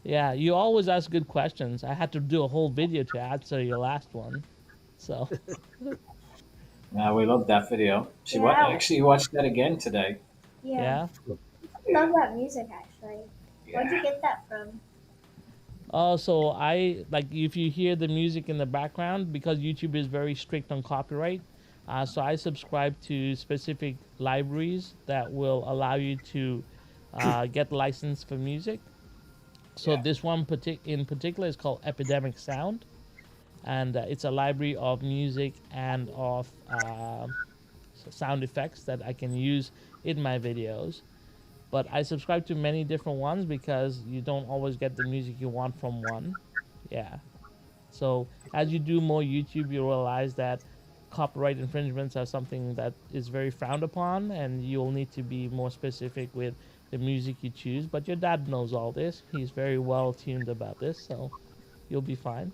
Yeah, you always ask good questions. I had to do a whole video to answer your last one. So, Yeah, we loved that video. She Yeah, actually watched that again today. yeah. yeah. I love that music actually. Where'd you Yeah, get that from? So I like if you hear the music in the background because YouTube is very strict on copyright. So I subscribe to specific libraries that will allow you to get licensed for music. So yeah, this one in particular is called Epidemic Sound, and it's a library of music and of sound effects that I can use in my videos. But I subscribe to many different ones because you don't always get the music you want from one. Yeah. So as you do more YouTube, you realize that copyright infringements are something that is very frowned upon, and you'll need to be more specific with the music you choose. But your dad knows all this; he's very well tuned about this, so you'll be fine.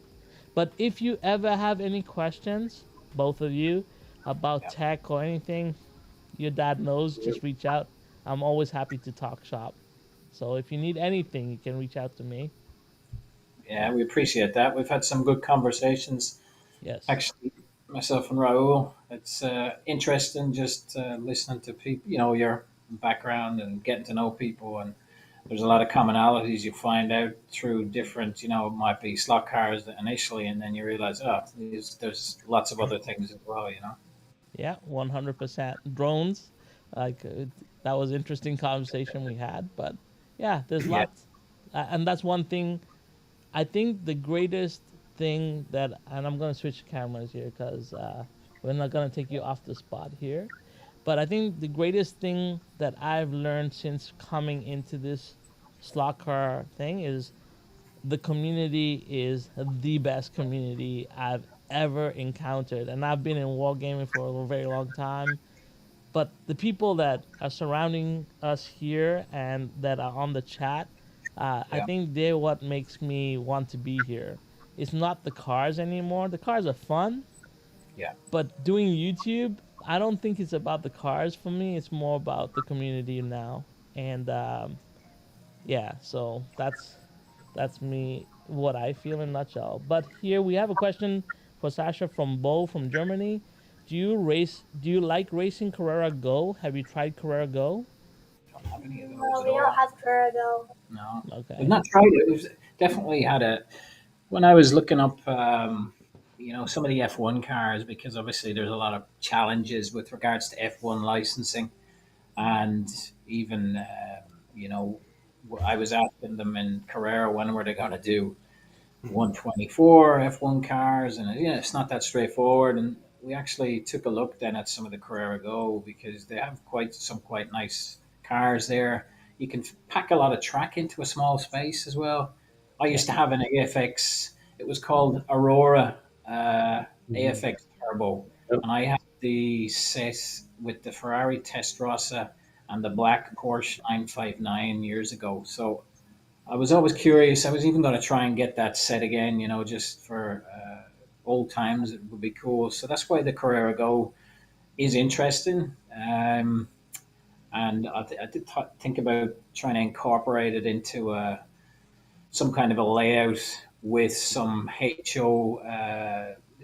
But if you ever have any questions, both of you, about yeah. tech or anything, your dad knows. Just reach out. I'm always happy to talk shop. So if you need anything, you can reach out to me. Yeah, we appreciate that. We've had some good conversations. Yes. Actually, myself and Raul, it's interesting just listening to people, your background and getting to know people. And there's a lot of commonalities you find out through different, it might be slot cars initially, and then you realize, oh, there's lots of other things as well. Yeah, 100%. Drones, like that was interesting conversation we had, but yeah, there's Yeah, lots, and that's one thing. I think the greatest thing that, and I'm gonna switch cameras here because we're not gonna take you off the spot here, but I think the greatest thing that I've learned since coming into this slot car thing is the community is the best community I've ever encountered, and I've been in wargaming for a very long time. But the people that are surrounding us here and that are on the chat, I yeah, think they're what makes me want to be here. It's not the cars anymore. The cars are fun, yeah, but doing YouTube, I don't think it's about the cars for me. It's more about the community now, and yeah. So that's me, what I feel in a nutshell. But here we have a question for Sasha from Bo from Germany. Do you like racing Carrera Go? Have you tried Carrera Go? don't have any of those No, at we don't all. have Curago. No, we've Okay. not tried it. We've definitely had a when I was looking up, some of the F1 cars, because obviously there's a lot of challenges with regards to F1 licensing, and even I was asking them in Carrera when were they going to do 124 F1 cars, and it's not that straightforward. And we actually took a look then at some of the Carrera Go because they have quite nice cars there. You can pack a lot of track into a small space as well. I Yeah. used to have an AFX. It was called Aurora Mhm. AFX Turbo, Yep. and I had the set with the Ferrari Testarossa and the black Porsche 959 years ago. So I was always curious. I was even going to try and get that set again, just for old times. It would be cool. So that's why the Carrera Go is interesting. And I did think about trying to incorporate it into some kind of a layout with some HO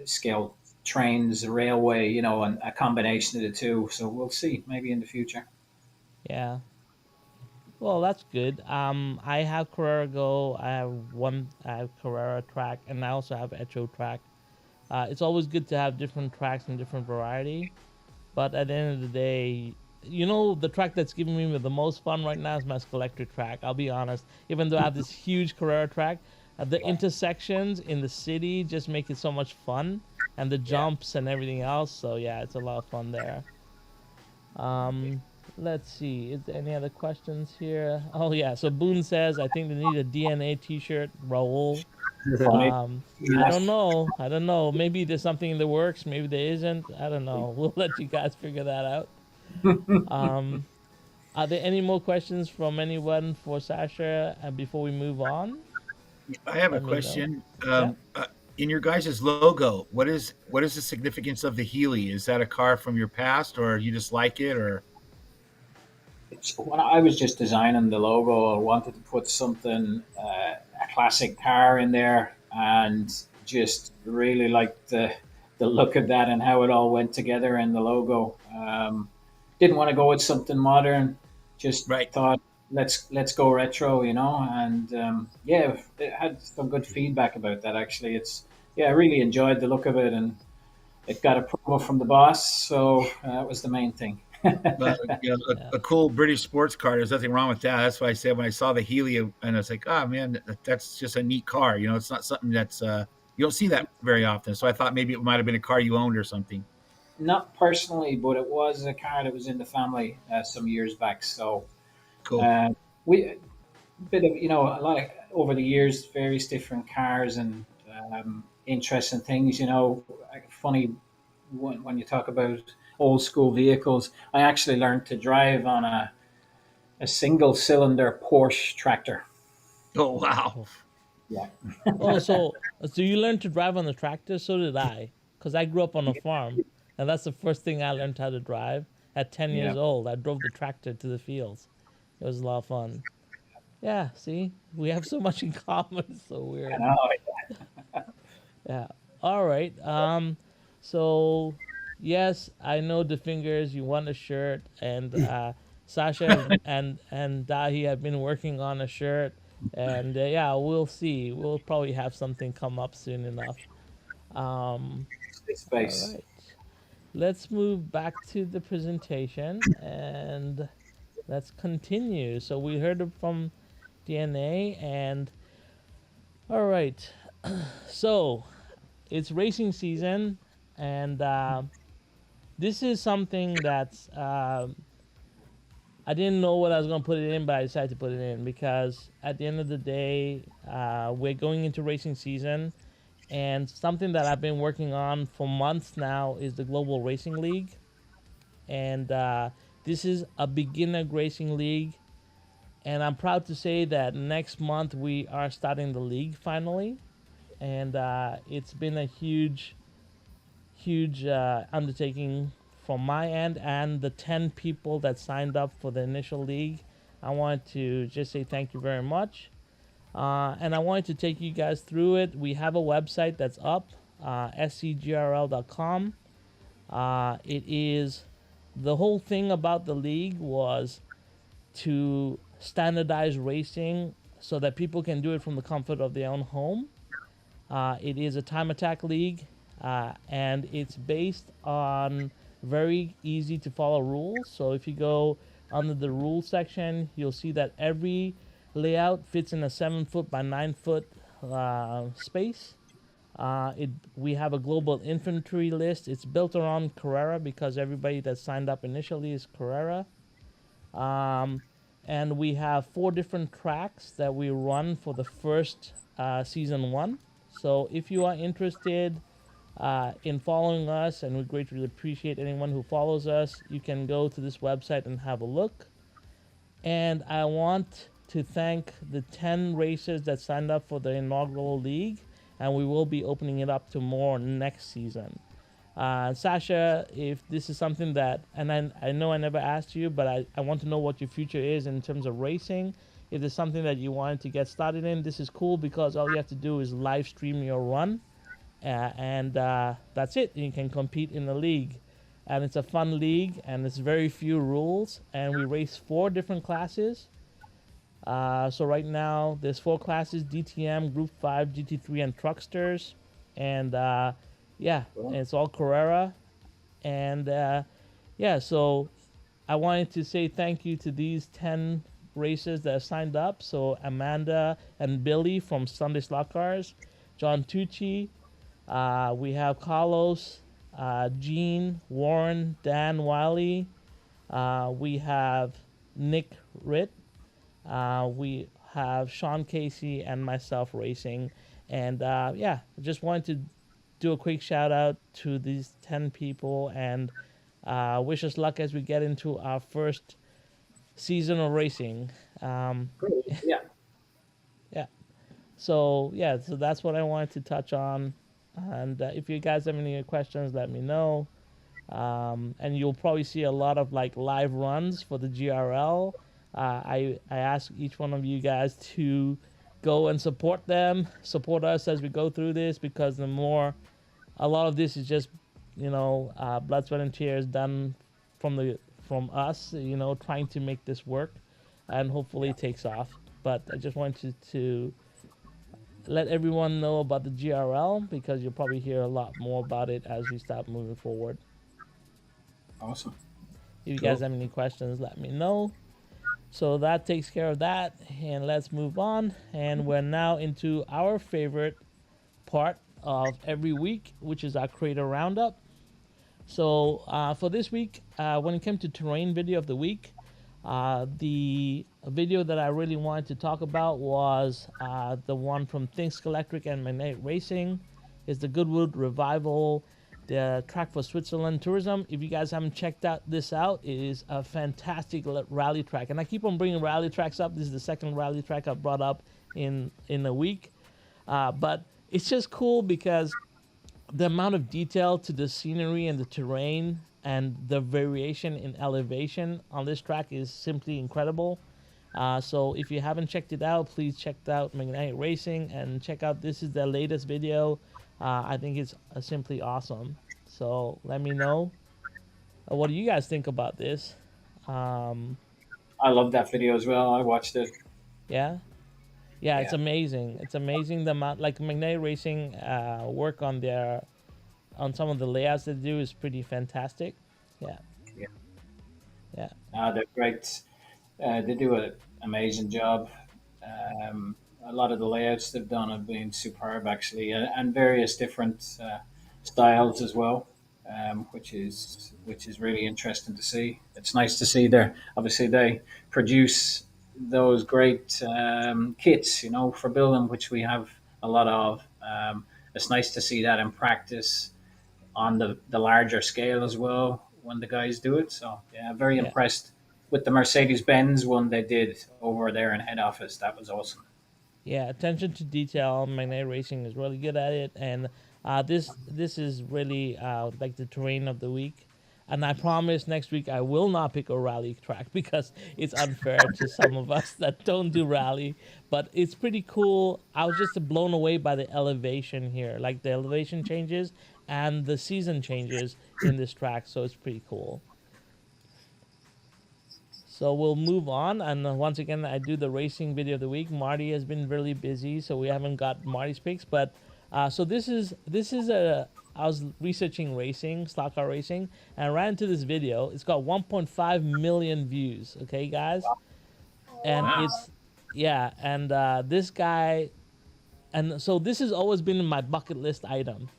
scale trains, railway, and a combination of the two. So we'll see, maybe in the future. Yeah. Well, that's good. I have Carrera Go. I have one. I have Carrera track, and I also have Echo track. It's always good to have different tracks and different variety. But at the end of the day, the track that's giving me the most fun right now is my Skelectric track. I'll be honest. Even though I have this huge Carrera track, the intersections in the city just make it so much fun, and the Yeah. jumps and everything else. So yeah, it's a lot of fun there. Um, let's see. Is there any other questions here? Oh yeah. So Boone says I think they need a DNA T-shirt. Raul. Funny. I Yeah. don't know. I don't know. Maybe there's something in the works. Maybe there isn't. I don't know. We'll let you guys figure that out. Um, are there any more questions from anyone for Sasha before we move on? I have a Let me know. question. Yeah. In your guys' logo, what is the significance of the Healy? Is that a car from your past, or you just like it, or When I was just designing the logo, I wanted to put something classic car in there, and just really liked the look of that and how it all went together and the logo. Didn't want to go with something modern. Just Right. thought let's go retro, and yeah, it had some good feedback about that. Actually, it's yeah, I really enjoyed the look of it, and it got a promo from the boss, so that was the main thing. Yeah. A cool British sports car. There's nothing wrong with that. That's why I said when I saw the Helio, and I was like, oh man, that's just a neat car. It's not something that's you don't see that very often. So I thought maybe it might have been a car you owned or something. Not personally, but it was a car that was in the family some years back. So Cool. uh, we bit of a lot of over the years, various different cars and interesting things. Funny when you talk about old school vehicles. I actually learned to drive on a single cylinder Porsche tractor. Oh wow. Yeah, Oh, so you learned to drive on the tractor? So did I, because I grew up on a farm, and that's the first thing I learned how to drive at 10 yeah. years old. I drove the tractor to the fields. It was a lot of fun. Yeah, see, we have so much in common. It's so I weird. know. Yeah. All right. So yes, I know the fingers. You want a shirt, and Sasha and Dahi have been working on a shirt, and yeah, we'll see. We'll probably have something come up soon enough. Um, all Space. right. Let's move back to the presentation and let's continue. So we heard it from DNA, and all right. So it's racing season, and this is something that's I didn't know what I was gonna put it in, but I decided to put it in because at the end of the day, we're going into racing season, and something that I've been working on for months now is the Global Racing League, and this is a beginner racing league, and I'm proud to say that next month we are starting the league finally, and it's been a huge undertaking from my end and the 10 people that signed up for the initial league. I want to just say thank you very much. And I wanted to take you guys through it. We have a website that's up, scgrl.com. It is the whole thing about the league was to standardize racing so that people can do it from the comfort of their own home. It is a time attack league, and it's based on very easy to follow rules. So if you go under the rules section, you'll see that every layout fits in a 7 foot by 9 foot space. We have a global infantry list. It's built around Carrera because everybody that signed up initially is Carrera. Um, and we have 4 different tracks that we run for the first season one. So if you are interested in following us, and we greatly appreciate anyone who follows us, you can go to this website and have a look. And I want to thank the 10 racers that signed up for the inaugural league, and we will be opening it up to more next season. Sasha, if this is something that, and I know I never asked you, but I want to know what your future is in terms of racing. If there's something that you wanted to get started in, this is cool because all you have to do is live stream your run, and that's it. You can compete in the league. And it's a fun league, and it's very few rules, and we race 4 different classes. So right now there's 4 classes: DTM, Group 5, GT3, and Trucksters, and yeah, and it's all Carrera, and yeah. So I wanted to say thank you to these 10 racers that have signed up. So Amanda and Billy from Sunday Slot Cars, John Tucci, we have Carlos, Gene, Warren, Dan Wiley, we have Nick Ritt, we have Sean Casey and myself racing. And yeah, I just wanted to do a quick shout out to these 10 people and wish us luck as we get into our first season of racing. Yeah. Yeah. So, yeah, so that's what I wanted to touch on. And if you guys have any questions, let me know. And you'll probably see a lot of like live runs for the GRL. I ask each one of you guys to go and support them, support us as we go through this, because the more, a lot of this is just, blood, sweat, and tears done from us, trying to make this work, and hopefully it takes off. But I just wanted to let everyone know about the GRL, because you'll probably hear a lot more about it as we start moving forward. Awesome. If you guys Cool. have any questions, let me know. So that takes care of that, and let's move on. And we're now into our favorite part of every week, which is our creator roundup. So for this week, when it came to terrain video of the week, the video that I really wanted to talk about was the one from Things Electric and Magnetic Racing. It's the Goodwood Revival, the track for Switzerland tourism. If you guys haven't checked this out, it is a fantastic rally track. And I keep on bringing rally tracks up. This is the second rally track I've brought up in a week. But it's just cool because the amount of detail to the scenery and the terrain and the variation in elevation on this track is simply incredible. So if you haven't checked it out, please check out Magnetic Racing and check out, this is their latest video. I think it's simply awesome. So let me know. What do you guys think about this? Um, I love that video as well. I watched it. yeah, yeah, it's Yeah. amazing. It's amazing the amount, like Magnetic Racing work on their, on some of the layouts they do is pretty fantastic. Yeah, Yeah. yeah, They're great. They do an amazing job. Um, a lot of the layouts they've done have been superb, actually, and various different styles as well, which is really interesting to see. It's nice to see there. Obviously, they produce those great kits, for building, which we have a lot of. It's nice to see that in practice on the larger scale as well when the guys do it. So yeah, very yeah. impressed with the Mercedes Benz one they did over there in head office. That was awesome. Yeah, attention to detail. Magnetic Racing is really good at it, and this is really like the terrain of the week. And I promise next week I will not pick a rally track because it's unfair to some of us that don't do rally. But it's pretty cool. I was just blown away by the elevation here, like the elevation changes and the season changes in this track. So it's pretty cool. So we'll move on, and once again, I do the racing video of the week. Marty has been really busy, so we haven't got Marty's picks. But so this is a, I was researching racing, slot car racing, and I ran into this video. It's got 1.5 million views. Okay, guys, and Wow. it's, yeah, and this guy, and so this has always been my bucket list item.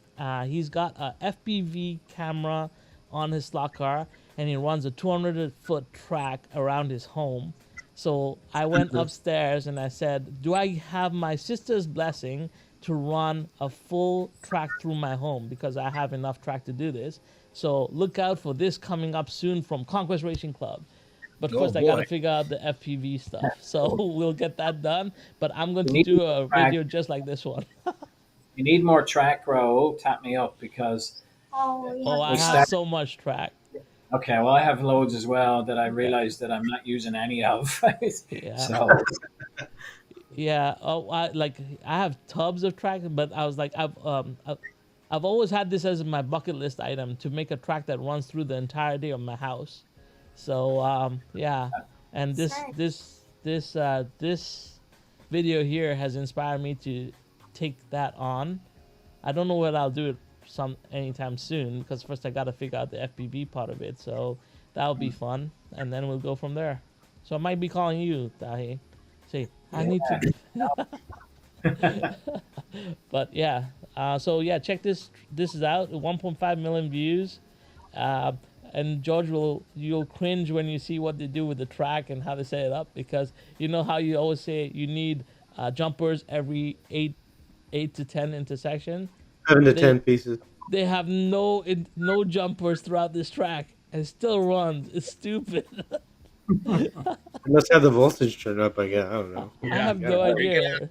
He's got a FPV camera on his slot car, and he runs a 200-foot track around his home. So I went upstairs and I said, "Do I have my sister's blessing to run a full track through my home? Because I have enough track to do this. So look out for this coming up soon from Conquest Racing Club." But Oh first, I got to boy. figure out the FPV stuff. So we'll get that done. But I'm going You to need do more a track. video just like this one. You need more track, Raul. Tap me up because Oh, Oh, I we have yeah. start. so much track. Okay, well, I have loads as well that I Yeah, realize that I'm not using any of. yeah, So yeah. Oh, I have tubs of track, but I was like, I've always had this as my bucket list item to make a track that runs through the entirety of my house. So yeah, and It's this nice. this this this video here has inspired me to take that on. I don't know what I'll do it some anytime soon, because first I gotta figure out the FPV part of it. So that'll be fun, and then we'll go from there. So I might be calling you, Dahi. Say, I need to. But yeah, so yeah, check this. This is out. 1.5 million views. Uh, and George, you'll cringe when you see what they do with the track and how they set it up, because you know how you always say you need jumpers every eight to 10 intersection. 7 to 10 They pieces. they have no jumpers throughout this track and it still runs. It's stupid. They must have the voltage turned up, I guess. I don't know. I Yeah. have You gotta no have, There you idea.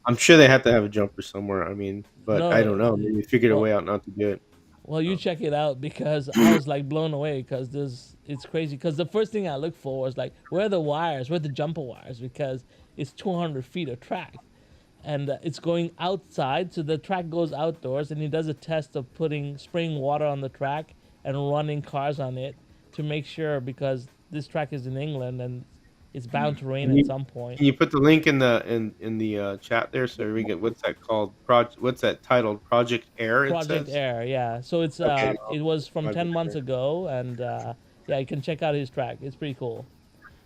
I'm sure they have to have a jumper somewhere. I mean, but I No, don't know. Maybe they figured a well, way out not to do it. well, you Oh. check it out, because I was like blown away, because it's crazy. Because the first thing I looked for was like, where are the wires? Where are the jumper wires? Because it's 200 feet of track. and it's going outside. So the track goes outdoors, and he does a test of putting spraying water on the track and running cars on it to make sure, because this track is in England and it's bound to rain Can at you some point. can you put the link in the chat there so we get what's that called? What's that titled? Project Air, it Project says? Air, yeah. So it's Okay, it was from Project 10 months Air. ago, and yeah, you can check out his track. It's pretty cool.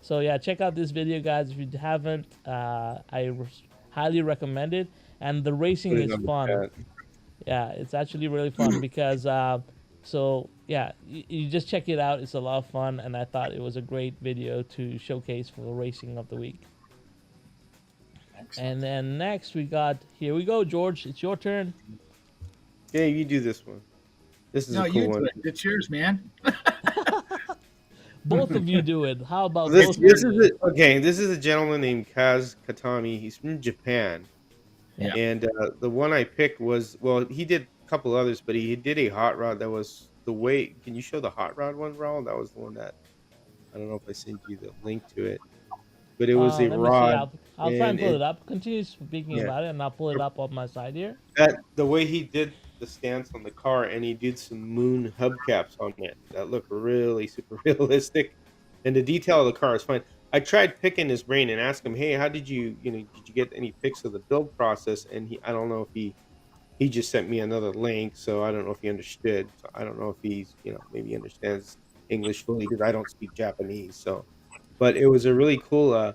So yeah, check out this video, guys. If you haven't, highly recommend it. And the Put racing it is on the fun. chat. Yeah, it's actually really fun because so yeah, you just check it out. It's a lot of fun, and I thought it was a great video to showcase for the racing of the week. Excellent. And then next we got, here we go, George. It's your turn. Yeah, you do this one. This is No, a cool you do one. it. It's yours, man. Both of you do it. How about This both of you this is do it? okay. This is a gentleman named Kaz Katami. He's from Japan, Yeah. and the one I picked was, well, he did a couple others, but he did a hot rod that was the way. Can you show the hot rod one, Raul? That was the one that I don't know if I sent you the link to it, but it was a Let me see. rod, I'll try and and pull it it up. Continue speaking yeah. about it, and I'll pull it up on my side here. That the way he did the stance on the car, and he did some moon hubcaps on it that look really super realistic, and the detail of the car is fine. I tried picking his brain and asked him, "Hey, how did did you get any pics of the build process?" And I don't know if he just sent me another link, so I don't know if he understood. So I don't know if he's, maybe understands English fully because I don't speak Japanese. So, but it was a really cool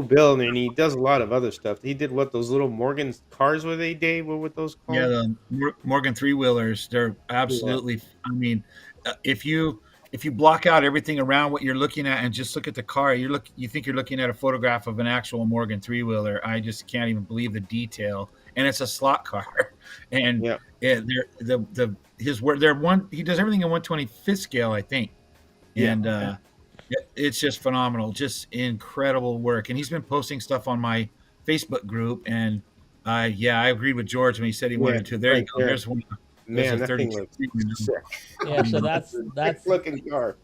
build, and he does a lot of other stuff. He did what, those little Morgan's cars were they, Dave? What were those Yeah, called? the Morgan three wheelers, they're Yeah, absolutely. I mean, if you block out everything around what you're looking at and just look at the car, you think you're looking at a photograph of an actual Morgan three wheeler. I just can't even believe the detail, and it's a slot car, and yeah, they're the his work. They're one. He does everything in 125th scale, I think, yeah. and it's just phenomenal, just incredible work. And he's been posting stuff on my Facebook group, and yeah, I agreed with George when he said he Yeah, wanted to. There you right go. there. There's one. There's Man, a that thing 32. looks sick. Yeah. So That's that's a sick that's looking car.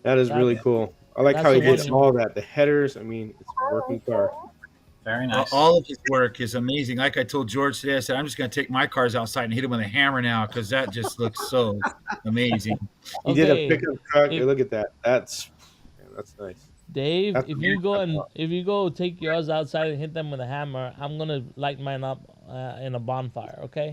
That is that really cool. I like that's how the he one. did It's all that. The headers, I mean, it's a working car. Very nice. all of his work is amazing. Like I told George today, I said I'm just going to take my cars outside and hit him with a hammer now because that just looks so amazing. He did a Okay. pickup truck. If Look at that. That's man, that's nice. Dave, That's that's awesome. if you go take yours outside and hit them with a hammer, I'm gonna light mine up in a bonfire. Okay.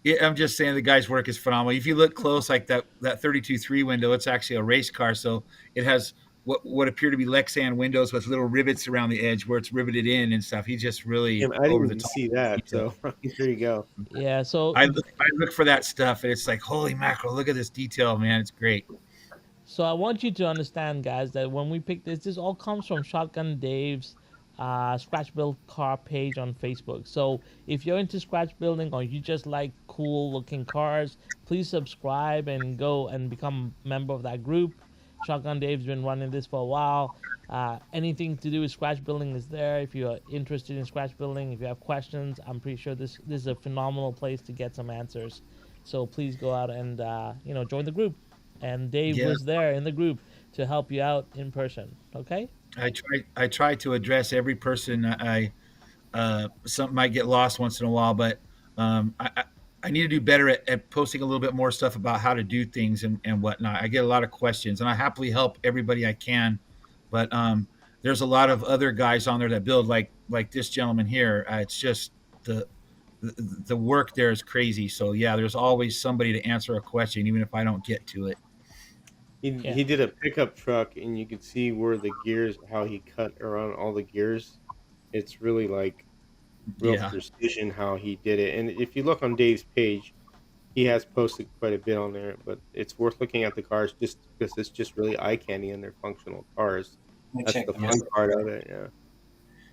Yeah, I'm just saying the guy's work is phenomenal. If you look close, like that 32.3 window, it's actually a race car, so it has what appear to be Lexan windows with little rivets around the edge where it's riveted in and stuff. He's just really Damn, I over didn't the even top see with that. detail. So there you go. Yeah. So I look for that stuff, and it's like, holy mackerel! Look at this detail, man. It's great. So I want you to understand, guys, that when we pick this all comes from Shotgun Dave's scratch build car page on Facebook. So if you're into scratch building or you just like cool looking cars, please subscribe and go and become a member of that group. Shotgun Dave's been running this for a while. Anything to do with scratch building is there. If you're interested in scratch building, if you have questions, I'm pretty sure this is a phenomenal place to get some answers. So please go out and join the group. And Dave Yeah, was there in the group to help you out in person. Okay. I try to address every person. Something might get lost once in a while, but I need to do better at posting a little bit more stuff about how to do things and whatnot. I get a lot of questions, and I happily help everybody I can. But there's a lot of other guys on there that build like this gentleman here. It's just the the work there is crazy. So yeah, there's always somebody to answer a question, even if I don't get to it. Yeah. He did a pickup truck, and you could see where the gears, how he cut around all the gears. It's really like real Yeah, precision how he did it. And if you look on Dave's page, he has posted quite a bit on there. But it's worth looking at the cars just because it's just really eye candy and they're functional cars. Let me That's check the them out. fun part of it. Yeah.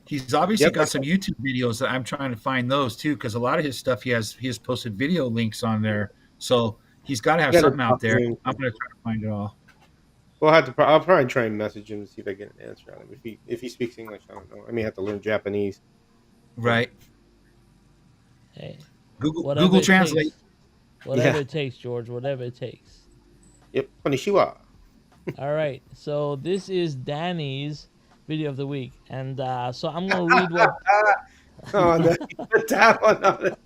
he's obviously Yep. got some YouTube videos that I'm trying to find those too, because a lot of his stuff he has posted video links on there. So he's got to have Got to something out talk to there. him. I'm gonna try to find it all. We'll have to. I'll probably try and message him and see if I get an answer out of him. If he speaks English, I don't know. I may have to learn Japanese. So Right? Hey, whatever Google it Translate. takes. Whatever yeah. it takes, George. Whatever it takes. Yep. Konnichiwa. All right. So this is Danny's video of the week, and so I'm gonna read what. Oh, no, you put that one on it.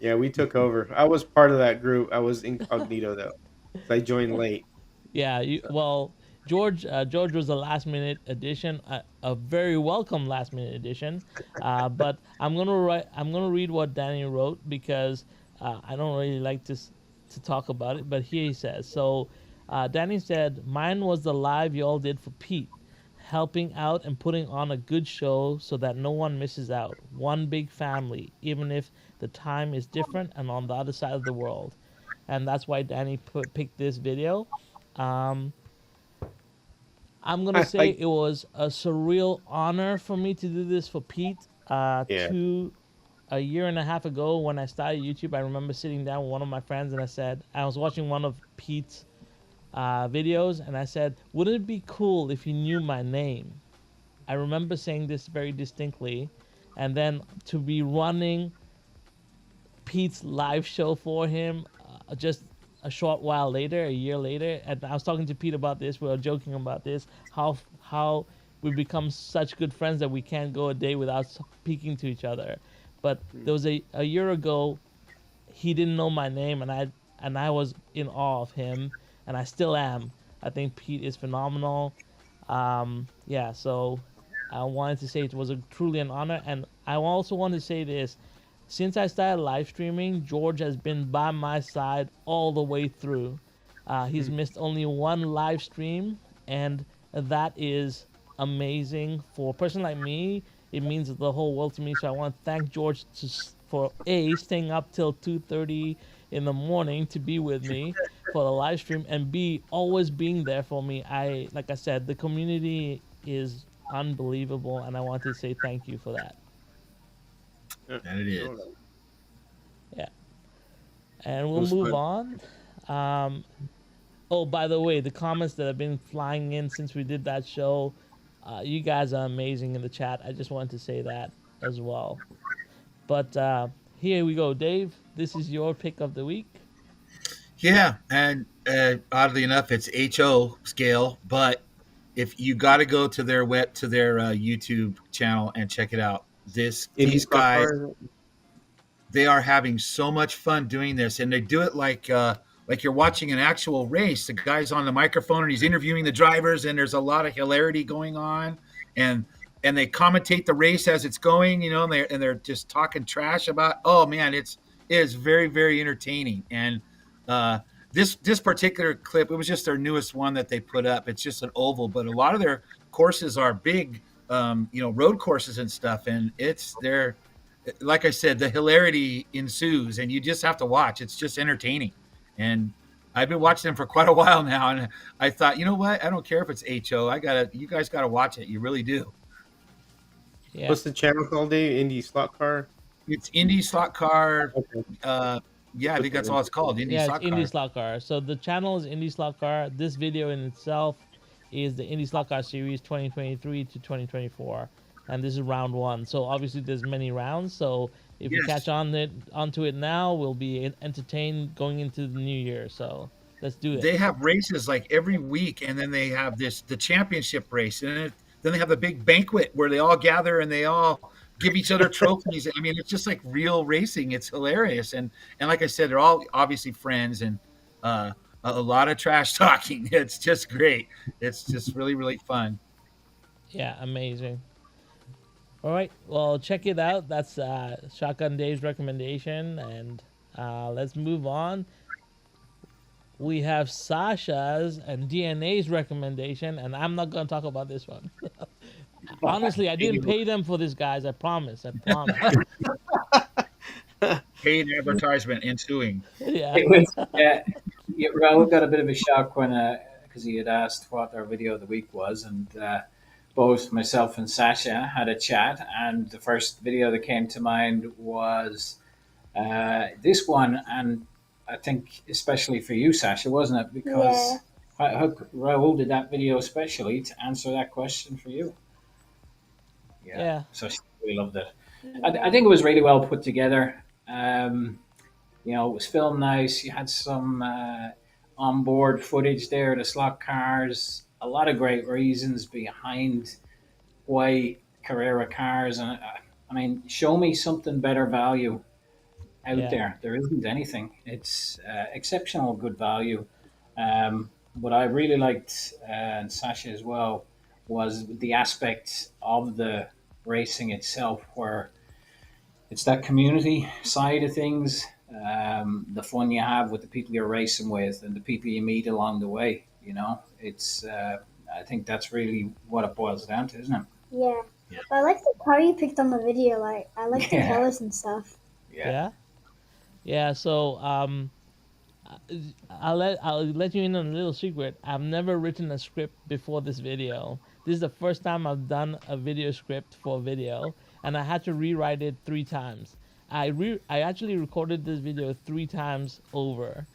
Yeah, we took over. I was part of that group. I was incognito though, so I joined late. Yeah, well, George was a last minute addition, a very welcome last minute addition. But I'm gonna read what Danny wrote because I don't really like to talk about it. But here he says. So, Danny said, "Mine was the live y'all did for Pete, helping out and putting on a good show so that no one misses out. One big family, even if the time is different and on the other side of the world." And that's why Danny picked this video. Um, I'm gonna I say like, it was a surreal honor for me to do this for Pete. yeah, A year and a half ago, when I started YouTube, I remember sitting down with one of my friends and I was watching one of Pete's videos, and I said, "Wouldn't it be cool if you knew my name?" I remember saying this very distinctly, and then to be running Pete's live show for him just a short while later, a year later. And I was talking to Pete about this. We were joking about this. How we become such good friends that we can't go a day without speaking to each other. But there was a year ago, he didn't know my name, and I was in awe of him, and I still am. I think Pete is phenomenal. Yeah, so I wanted to say it was truly an honor, and I also want to say this: since I started live streaming, George has been by my side all the way through. He's missed only one live stream, and that is amazing for a person like me. It means the whole world to me. So I want to thank George for a staying up till 2:30 in the morning to be with me for the live stream, and b always being there for me. Like I said, the community is unbelievable, and I want to say thank you for that. yeah, And it is. no, no. Yeah, and It we'll was move fun. on. Um, oh, by the way, the comments that have been flying in since we did that show, you guys are amazing in the chat. I just wanted to say that as well. But here we go, Dave. This is your pick of the week. Yeah, and oddly enough, it's HO scale, but if you got to go to their YouTube channel and check it out. Indie These stock guys, car. they are having so much fun doing this, and they do it like you're watching an actual race. The guy's on the microphone and he's interviewing the drivers, and there's a lot of hilarity going on, and they commentate the race as it's going, and they're just talking trash about. Oh man, it is very very entertaining, and uh, this particular clip, it was just their newest one that they put up. It's just an oval, but a lot of their courses are big, road courses and stuff, and it's their like I said, the hilarity ensues, and you just have to watch. It's just entertaining, and I've been watching them for quite a while now, and I thought, you know what? I don't care if it's HO. You guys gotta watch it. You really do. Yeah, What's the channel called, Dave? Indie slot car. It's Indie Slot Car. Okay, Uh, yeah, I put think that that's in. all it's called, Indie yeah, it's Slot Indie Car. Slot Car. So the channel is Indie Slot Car. This video in itself is the Indie Slot Car series 2023 to 2024, and this is round one. So obviously there's many rounds. So if we catch Yes, onto it now, we'll be entertained going into the new year. So let's do it. they have races like every week, and then they have the championship race, and then they have the big banquet where they all gather and they all give each other trophies. I mean, it's just like real racing. It's hilarious, and like I said, they're all obviously friends, and uh, a lot of trash talking. It's just great. It's just really really fun. Yeah, amazing. All right, well, check it out. That's Shotgun Dave's recommendation, and let's move on. We have Sasha's and DNA's recommendation, and I'm not going to talk about this one. Honestly, I didn't pay them for this, guys. I promise. I promise. Paid advertisement ensuing. Yeah. It was, yeah, Raul got a bit of a shock when, because he had asked what our video of the week was, and both myself and Sasha had a chat, and the first video that came to mind was this one, and I think especially for you, Sasha, wasn't it? Yeah. Because Raul did that video especially to answer that question for you. Yeah, Yeah. so she really loved it. I think it was really well put together. It was filmed nice. You had some onboard footage there, the slot cars, a lot of great reasons behind why Carrera cars and I mean, show me something better value out Yeah, there. There isn't anything. It's exceptional good value. What I really liked, and Sasha as well, was the aspect of the racing itself, where it's that community side of things, the fun you have with the people you're racing with and the people you meet along the way. You know, it's I think that's really what it boils down to, isn't it? Yeah. But I like the car you picked on the video. Like, I like the Yeah, colors and stuff. yeah. yeah, yeah. So I'll let you in on a little secret. I've never written a script before this video. This is the first time I've done a video script for a video, and I had to rewrite it 3 times. I actually recorded this video 3 times over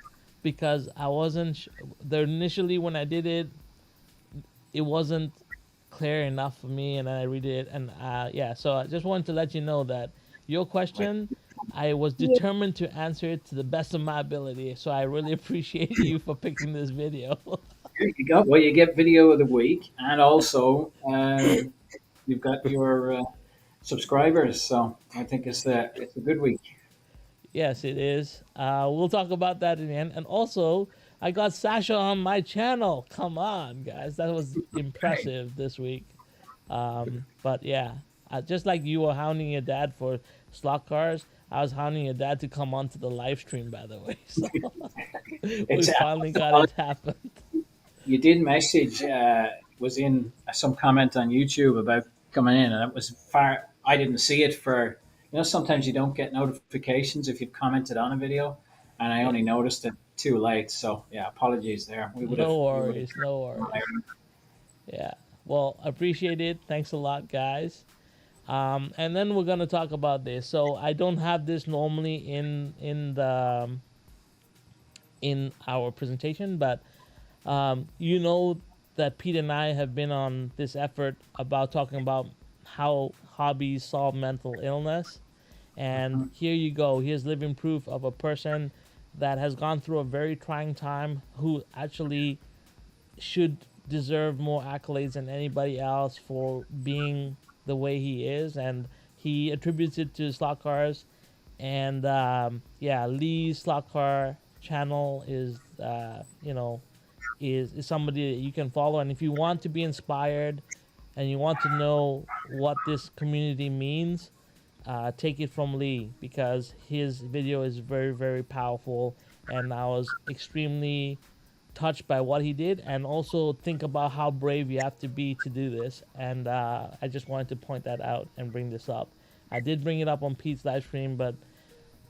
because I wasn't there initially when I did it. It wasn't clear enough for me, and then I read it, and yeah. So I just wanted to let you know that your Like, question, I was Yeah. determined to answer it to the best of my ability. So I really appreciate you for picking this video. you got well, you get video of the week, and also you've got your subscribers. So I think it's a good week. Yes, it is. We'll talk about that in the end. And also, I got Sasha on my channel. Come on, guys, that was Right. impressive this week. But yeah, just like you were hounding your dad for slot cars, I was hounding your dad to come onto the live stream. By the way, so we It's finally got it happen. you did message was in some comment on YouTube about coming in, and it was far. I didn't see it for sometimes you don't get notifications if you've commented on a video, and I Yeah, only noticed it too late. So yeah, apologies there. no We would have. worries, no worries. Yeah, well, appreciate it. Thanks a lot, guys. And then we're gonna talk about this. So I don't have this normally in our presentation, but you know that Pete and I have been on this effort about talking about how hobbies solve mental illness. And here you go. Here's living proof of a person that has gone through a very trying time who actually should deserve more accolades than anybody else for being the way he is. And he attributes it to slot cars. And yeah, Lee's slot car channel is, is somebody that you can follow. And if you want to be inspired and you want to know what this community means, take it from Lee because his video is very, very powerful. And I was extremely touched by what he did, and also think about how brave you have to be to do this. And I just wanted to point that out and bring this up. I did bring it up on Pete's live stream, but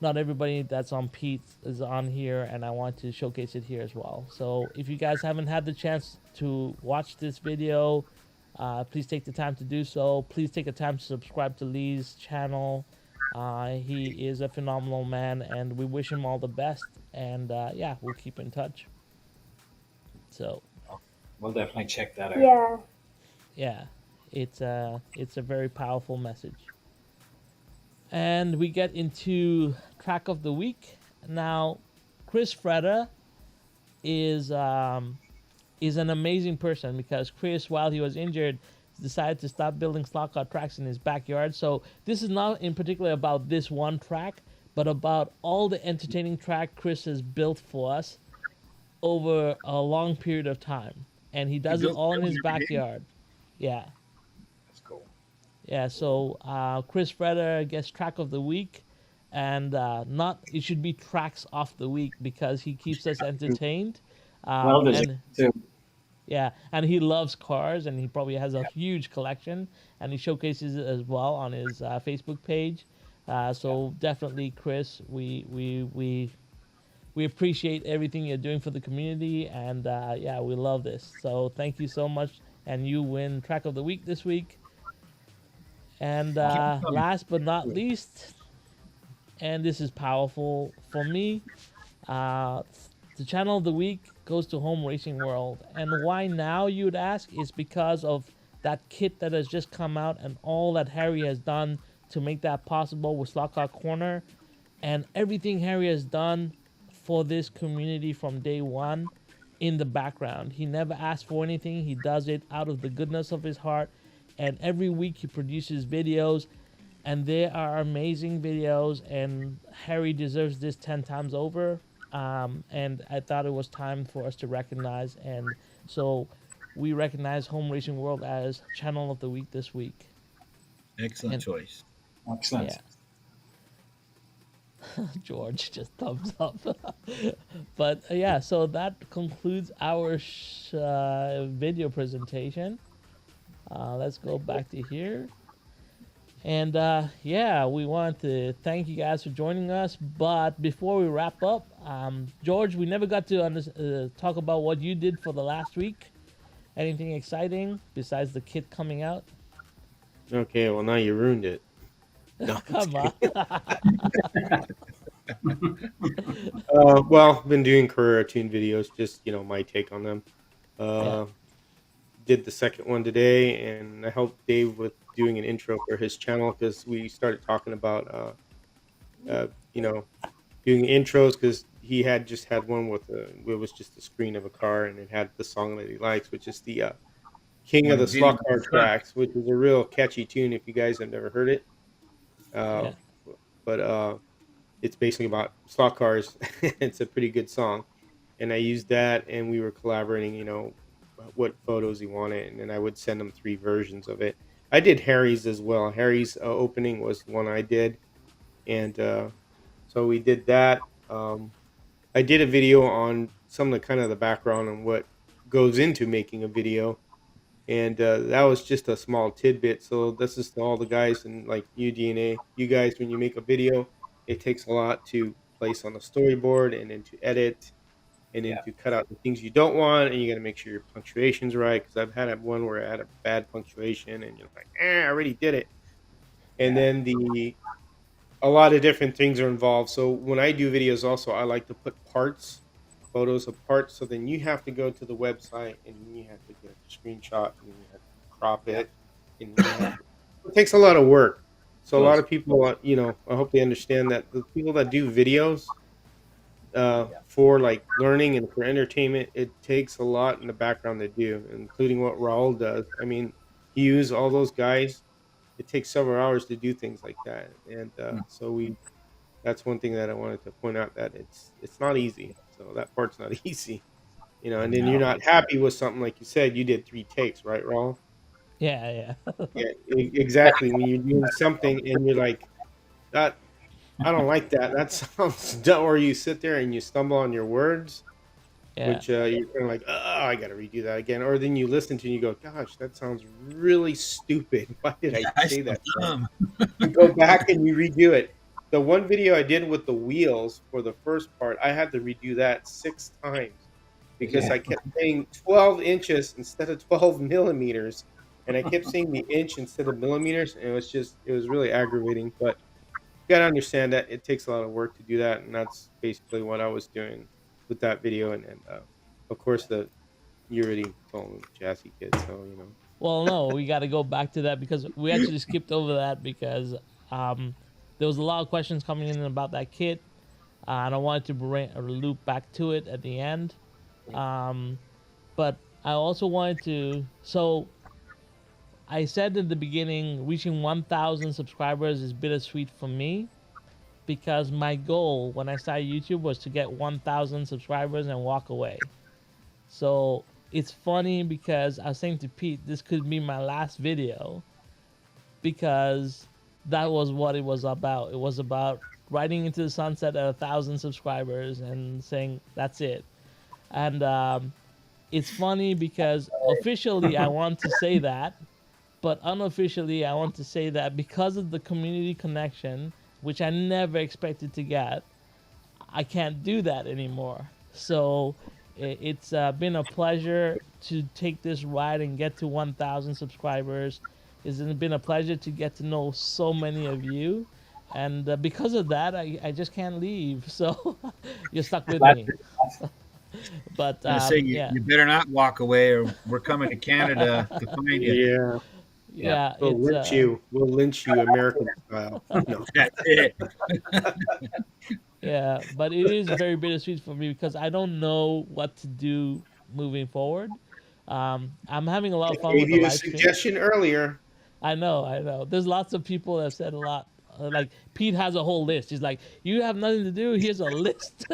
not everybody that's on Pete is on here, and I want to showcase it here as well. So if you guys haven't had the chance to watch this video, please take the time to do so. Please take the time to subscribe to Lee's channel. He is a phenomenal man, and we wish him all the best. And yeah, we'll keep in touch. So We'll definitely check that out. Yeah. yeah, it's a very powerful message. And we get into track of the week now. Chris Freda is is an amazing person because Chris, while he was injured, decided to stop building slot car tracks in his backyard. So this is not in particular about this one track, but about all the entertaining track Chris has built for us over a long period of time, and he You does it built all in that his with your name? backyard. Yeah, That's cool. yeah. So Chris Freda gets track of the week, and not it should be tracks off the week because he keeps us entertained. Well deserved And too. yeah, and he loves cars, and he probably has a huge collection, and he showcases it as well on his Facebook page. So definitely, Chris, we appreciate everything you're doing for the community, and yeah, we love this. So thank you so much, and you win track of the week this week. And Keep it coming. last but not least, and this is powerful for me, uh, the channel of the week goes to Home Racing World. And why now, you'd ask, is because of that kit that has just come out and all that Harry has done to make that possible with Slot Car Corner, and everything Harry has done for this community from day one in the background. He never asked for anything, he does it out of the goodness of his heart. and every week he produces videos, and they are amazing videos. And Harry deserves this 10 times over. And I thought it was time for us to recognize, and so we recognize Home Racing World as Channel of the Week this week. Excellent And choice. yeah, Excellent. George just thumbs up. But yeah, so that concludes our video presentation. Let's go back to here. And yeah, we want to thank you guys for joining us. But before we wrap up, George, we never got to talk about what you did for the last week. Anything exciting besides the kit coming out? Okay, well now you ruined it. No, I'm just Come on. kidding. Well, been doing career tune videos, just my take on them. Yeah, Uh, did the second one today, and I helped Dave with doing an intro for his channel because we started talking about uh, you know, doing intros because he had just had one with it was just a screen of a car and it had the song that he likes, which is the King of the Video Slot Car Tracks, which is a real catchy tune if you guys have never heard it. Uh, yeah, but it's basically about slot cars. It's a pretty good song, and I used that, and we were collaborating. What photos he wanted, and then I would send him 3 versions of it. I did Harry's as well. Harry's opening was the one I did, and so we did that. I did a video on some of the kind of the background and what goes into making a video, and that was just a small tidbit. So this is to all the guys and like you, DNA. You guys, when you make a video, it takes a lot to place on a storyboard and then to edit and then Yeah. to cut out the things you don't want, and you got to make sure your punctuation's right. Because I've had one where I had a bad punctuation, and you're like, I already did it. And Yeah. then the a lot of different things are involved. So when I do videos also, I like to put parts, photos of parts. So then you have to go to the website and then you have to get a screenshot and then you have to crop Yeah. it and you have to, it takes a lot of work. So a lot Does. of people, I hope they understand that the people that do videos Yeah. for like learning and for entertainment, it takes a lot in the background to do, including what Raul does. I mean, he used all those guys. It takes several hours to do things like that. And Mm. so we that's one thing that I wanted to point out that it's not easy. So that part's not easy, and then you're No. not happy with something like you said, you did 3 takes, right, Raul? yeah, yeah, Yeah, exactly. When you're doing something and you're like, that I don't like that. That sounds dumb, or you sit there and you stumble on your words, yeah, which you're kind of like, oh, I got to redo that again. Or then you listen to it and you go, gosh, that sounds really stupid. Why did Yeah, I I say so that? dumb. You go back and you redo it. The one video I did with the wheels for the first part, I had to redo that 6 times because Yeah. I kept saying 12 inches instead of 12 millimeters, and I kept saying the inch instead of millimeters, and it was really aggravating, but you gotta understand that it takes a lot of work to do that, and that's basically what I was doing with that video, and of course, you already told them Jassy Kid, so, Well, no, we got to go back to that because we actually skipped over that because um, there was a lot of questions coming in about that kit, and I wanted to bring a loop back to it at the end. Um, but I also wanted to. So I said in the beginning, reaching 1,000 subscribers is bittersweet for me because my goal when I started YouTube was to get 1,000 subscribers and walk away. So it's funny because I was saying to Pete, this could be my last video because that was what it was about. It was about riding into the sunset at 1,000 subscribers and saying that's it. And it's funny because officially I want to say that, but unofficially I want to say that because of the community connection, which I never expected to get, I can't do that anymore. So it's been a pleasure to take this ride and get to 1,000 subscribers. It's been a pleasure to get to know so many of you. And because of that, I just can't leave. So you're stuck with Glad me. to- But I'm gonna say yeah, you better not walk away, or we're coming to Canada to find you. Yeah. Yeah. yeah, it's We'll lynch you American style. No. That's it. yeah, but it is very bittersweet for me because I don't know what to do moving forward. I'm having a lot I of fun gave with the you a live stream. suggestion earlier. I know. There's lots of people that have said a lot. Like Pete has a whole list. He's like, you have nothing to do. Here's a list.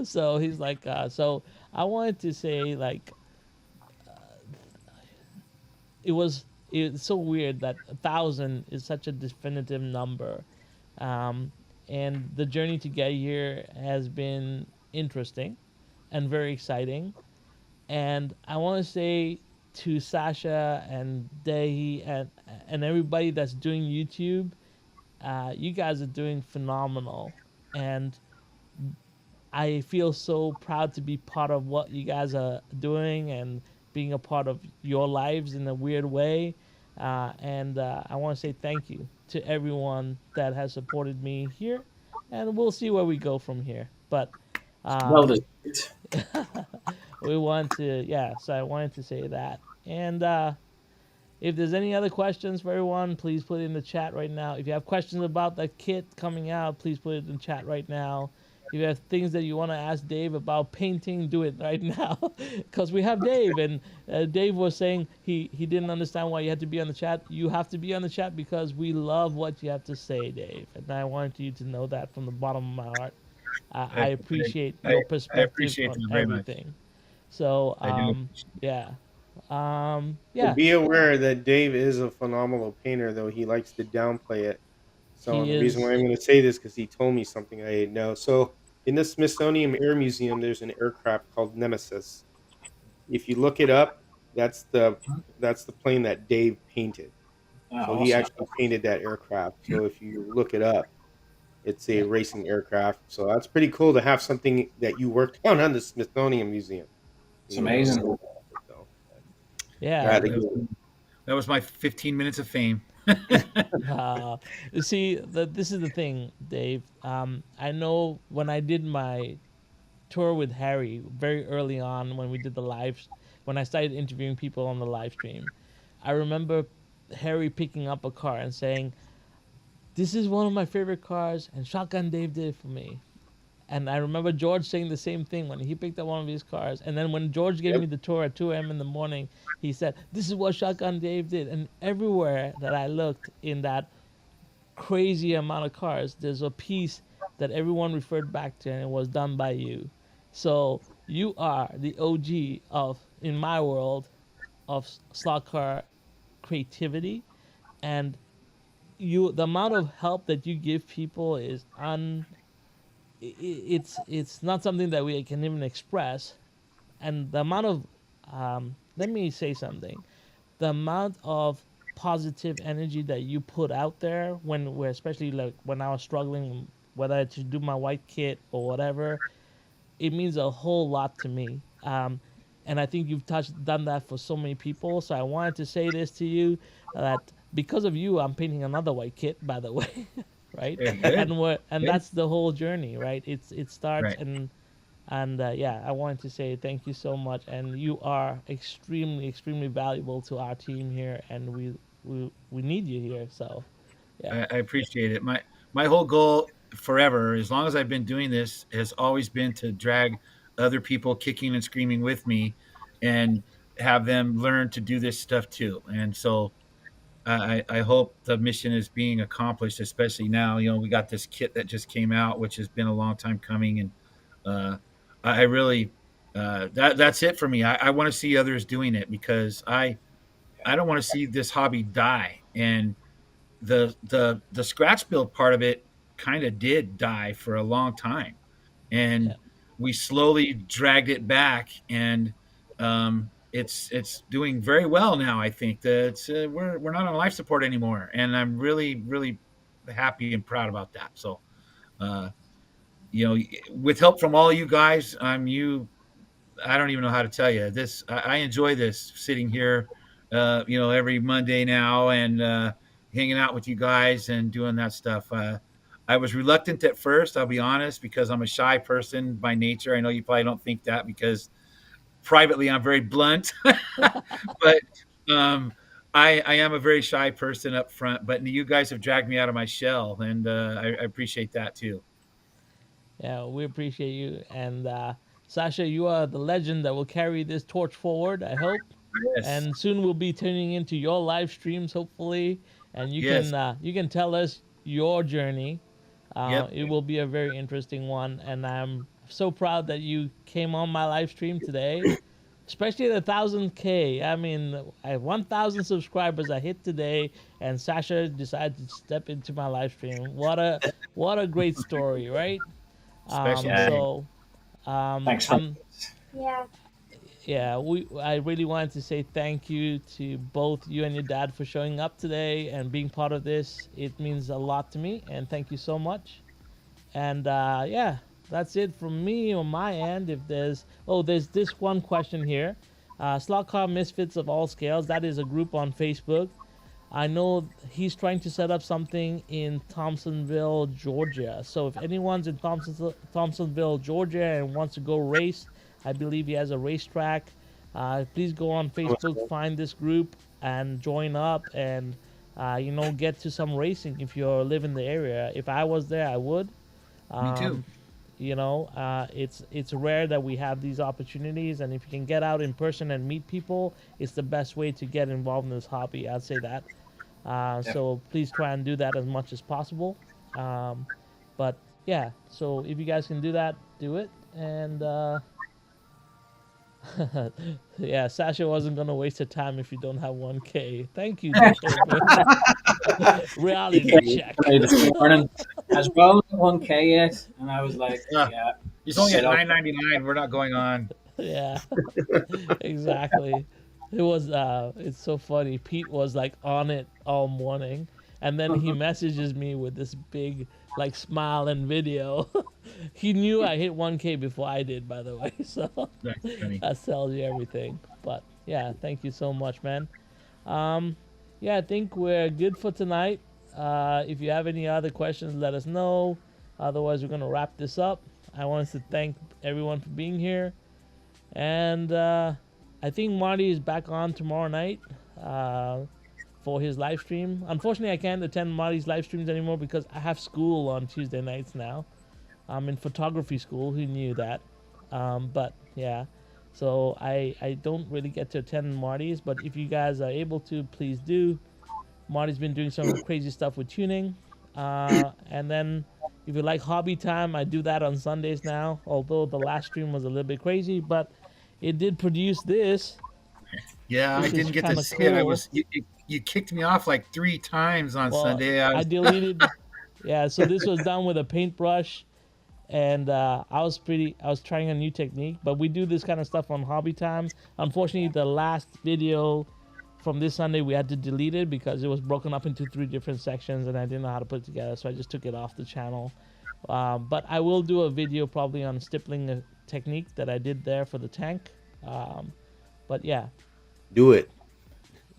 So he's like, so I wanted to say like it's so weird that 1,000 is such a definitive number, um, and the journey to get here has been interesting and very exciting. And I want to say to Sasha and Dehi and everybody that's doing YouTube, you guys are doing phenomenal, and I feel so proud to be part of what you guys are doing and being a part of your lives in a weird way. And I want to say thank you to everyone that has supported me here, and we'll see where we go from here. But Well um, deserved. we want to, yeah. So I wanted to say that, and if there's any other questions for everyone, please put it in the chat right now. If you have questions about the kit coming out, please put it in the chat right now. If you have things that you want to ask Dave about painting, do it right now. Because we have Dave, and Dave was saying he didn't understand why you had to be on the chat. You have to be on the chat because we love what you have to say, Dave. And I wanted you to know that from the bottom of my heart. I appreciate I, your I perspective appreciate on that very much. everything. So, I do. yeah. And Yeah, be aware that Dave is a phenomenal painter, though he likes to downplay it. So he the reason why is. I'm going to say this because he told me something I didn't know. So in the Smithsonian Air Museum, there's an aircraft called Nemesis. If you look it up, that's the that's the plane that Dave painted. Ah, So he awesome. actually painted that aircraft. So if you look it up, it's a Yeah. racing aircraft. So that's pretty cool to have something that you worked on the Smithsonian Museum. It's You know, amazing. so Yeah, glad to That hear was, it. that was my 15 minutes of fame. uh, you see, this is the thing, Dave. I know when I did my tour with Harry very early on when we did the live, when I started interviewing people on the live stream, I remember Harry picking up a car and saying, "This is one of my favorite cars," and Shotgun Dave did it for me. And I remember George saying the same thing when he picked up one of his cars. And then when George gave Yep. me the tour at 2 a.m. in the morning, he said, "This is what Shotgun Dave did." And everywhere that I looked in that crazy amount of cars, there's a piece that everyone referred back to, and it was done by you. So you are the OG of, in my world, of slot car creativity, and the amount of help that you give people is it's not something that we can even express. And the amount of let me say something, the amount of positive energy that you put out there when we're, especially like when I was struggling, whether to do my white kit or whatever, it means a whole lot to me. And I think you've done that for so many people. So I wanted to say this to you, that because of you, I'm painting another white kit, by the way, right? Yeah, good. And Good. that's the whole journey, right? It starts, Right. and yeah, I wanted to say thank you so much, and you are extremely, extremely valuable to our team here, and we need you here. So yeah, I appreciate it. My whole goal forever, as long as I've been doing this, has always been to drag other people kicking and screaming with me, and have them learn to do this stuff too. And so I hope the mission is being accomplished, especially now. You know, we got this kit that just came out, which has been a long time coming, and uh, I really that's it for me. I want to see others doing it because I don't want to see this hobby die. And the scratch build part of it kind of did die for a long time, yeah, and we slowly dragged it back, and it's doing very well now. I think that we're not on life support anymore, and I'm really happy and proud about that. So uh, you know, with help from all you guys, I don't even know how to tell you this. I enjoy this sitting here, you know, every Monday now, and hanging out with you guys and doing that stuff. I was reluctant at first, I'll be honest, because I'm a shy person by nature. I know you probably don't think that because privately I'm very blunt, but um, I am a very shy person up front. But you guys have dragged me out of my shell, and I appreciate that too. yeah, we appreciate you, and Sasha, you are the legend that will carry this torch forward, I hope. Yes. and soon we'll be tuning into your live streams, hopefully, and Yes. you can tell us your journey. Yep. It will be a very interesting one, and I'm so proud that you came on my live stream today, especially the 1,000K. I mean, I have 1,000 subscribers I hit today, and Sasha decided to step into my live stream. What a great story, right? Special Um, Yeah. day. so Thanks for I'm Yeah. yeah, I really wanted to say thank you to both you and your dad for showing up today and being part of this. It means a lot to me, and thank you so much. And yeah, that's it from me on my end. If there's this one question here. Slot Car Misfits of All Scales, that is a group on Facebook. I know he's trying to set up something in Thompsonville, Georgia. So if anyone's in Thompsonville, Georgia, and wants to go race, I believe he has a racetrack. Please go on Facebook, find this group, and join up, and get to some racing if you live in the area. If I was there, I would. Me too. Um, it's rare that we have these opportunities, and if you can get out in person and meet people, it's the best way to get involved in this hobby. I'd say that. definitely. So please try and do that as much as possible. Um, but yeah, so if you guys can do that, do it. And yeah, Sasha wasn't gonna waste her time if you don't have 1K. Thank you, David. Reality Thanks check. to me this morning as well. 1K yet, and I was like, Yeah. yeah, He's only sit at up. 9.99. We're not going on. Yeah, exactly. It's so funny. Pete was like on it all morning, and then he messages me with this big like smile and video. He knew I hit 1K before I did, by the way. So That's funny. that tells you everything. But yeah, thank you so much, man. Um, yeah, I think we're good for tonight. If you have any other questions, let us know. Otherwise, we're gonna wrap this up. I wanted to thank everyone for being here. And I think Marty is back on tomorrow night uh, for his live stream. Unfortunately, I can't attend Marty's live streams anymore because I have school on Tuesday nights now. I'm in photography school. Who knew that? But yeah, so I don't really get to attend Marty's. But if you guys are able to, please do. Marty's been doing some crazy stuff with tuning. And then if you like hobby time, I do that on Sundays now. Although the last stream was a little bit crazy, but it did produce this, Yeah, I which is didn't get to kind of see it. I cool. was you kicked me off like 3 times on Well, Sunday. I I was deleted. Yeah, so this was done with a paintbrush, and I was trying a new technique. But we do this kind of stuff on hobby time. Unfortunately, the last video from this Sunday we had to delete it because it was broken up into three different sections, and I didn't know how to put it together, so I just took it off the channel. But I will do a video probably on stippling a technique that I did there for the tank. Um, but yeah, Do it.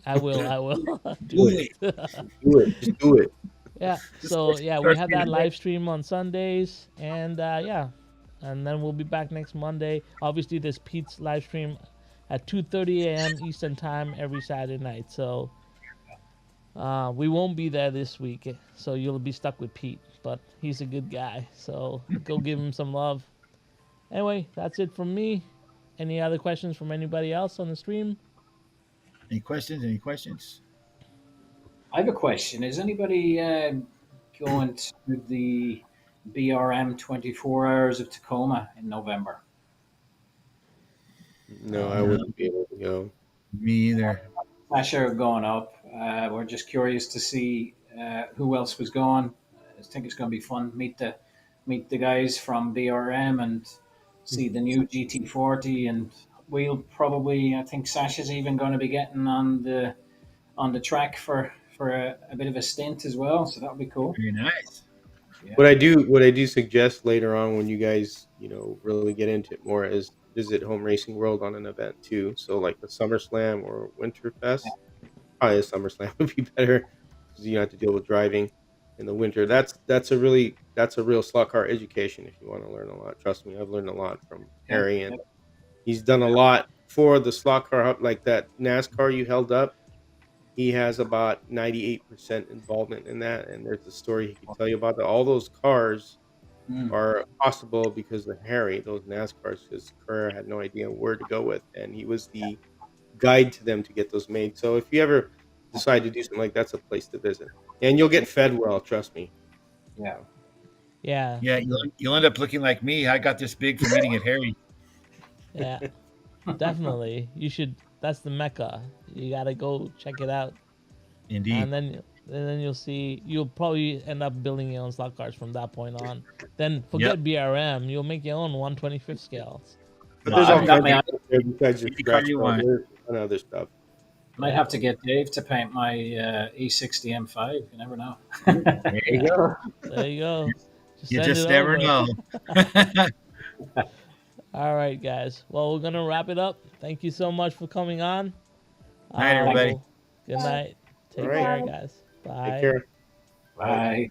I will. I will Do do it. Wait, it. Do it. Just do it. Yeah. this So yeah, we starts have being that a live stream on Sundays, and yeah, and then we'll be back next Monday. Obviously, there's Pete's live stream at 2:30 a.m. Eastern time every Saturday night. So we won't be there this week, so you'll be stuck with Pete. But he's a good guy, so go give him some love. Anyway, that's it from me. Any other questions from anybody else on the stream? Any questions? Any questions? I have a question. Is anybody going to the BRM 24 Hours of Tacoma in November? No, I No, wouldn't be able to go. me either. Sasha going up. We're just curious to see who else was going. I think it's going to be fun. Meet the guys from BRM and see the new GT40. And we'll probably, I think Sasha's even going to be getting on the track for a bit of a stint as well. So that'll be cool. Very nice. Yeah. What I do suggest later on when you guys, really get into it more is visit Home Racing World on an event too. So like the SummerSlam or Winterfest. Probably a SummerSlam would be better because you don't have to deal with driving in the winter. That's a real slot car education if you want to learn a lot. Trust me, I've learned a lot from Yeah. Harry, and he's done a lot for the slot car hub. Like that NASCAR you held up, he has about 98% involvement in that, and there's a story he can tell you about that. All those cars Mm. are possible because of Harry. Those NASCARs, because Carrera had no idea where to go with, and he was the guide to them to get those made. So if you ever decide to do something like that's a place to visit, and you'll get fed well. Trust me. Yeah. Yeah, Yeah, you'll end up looking like me. I got this big from eating at Harry. yeah, definitely. You should. That's the mecca. You gotta go check it out, Indeed. and then you'll see. You'll probably end up building your own slot cards from that point on. Then Yep. forget BRM. You'll make your own 1/25th scales. But Well, there's all I've got kinds of my. stuff there besides your Any card scratch you cards. want. There's a ton of other stuff. Might Yeah, have to get Dave to paint my E60 M5. You never know. There you yeah. go. There you go. Just You send just it never over. know. All right, guys. Well, we're gonna wrap it up. Thank you so much for coming on. Night, everybody. Good night. All Take right. care, Bye. guys. Take Bye. care. Bye. Bye.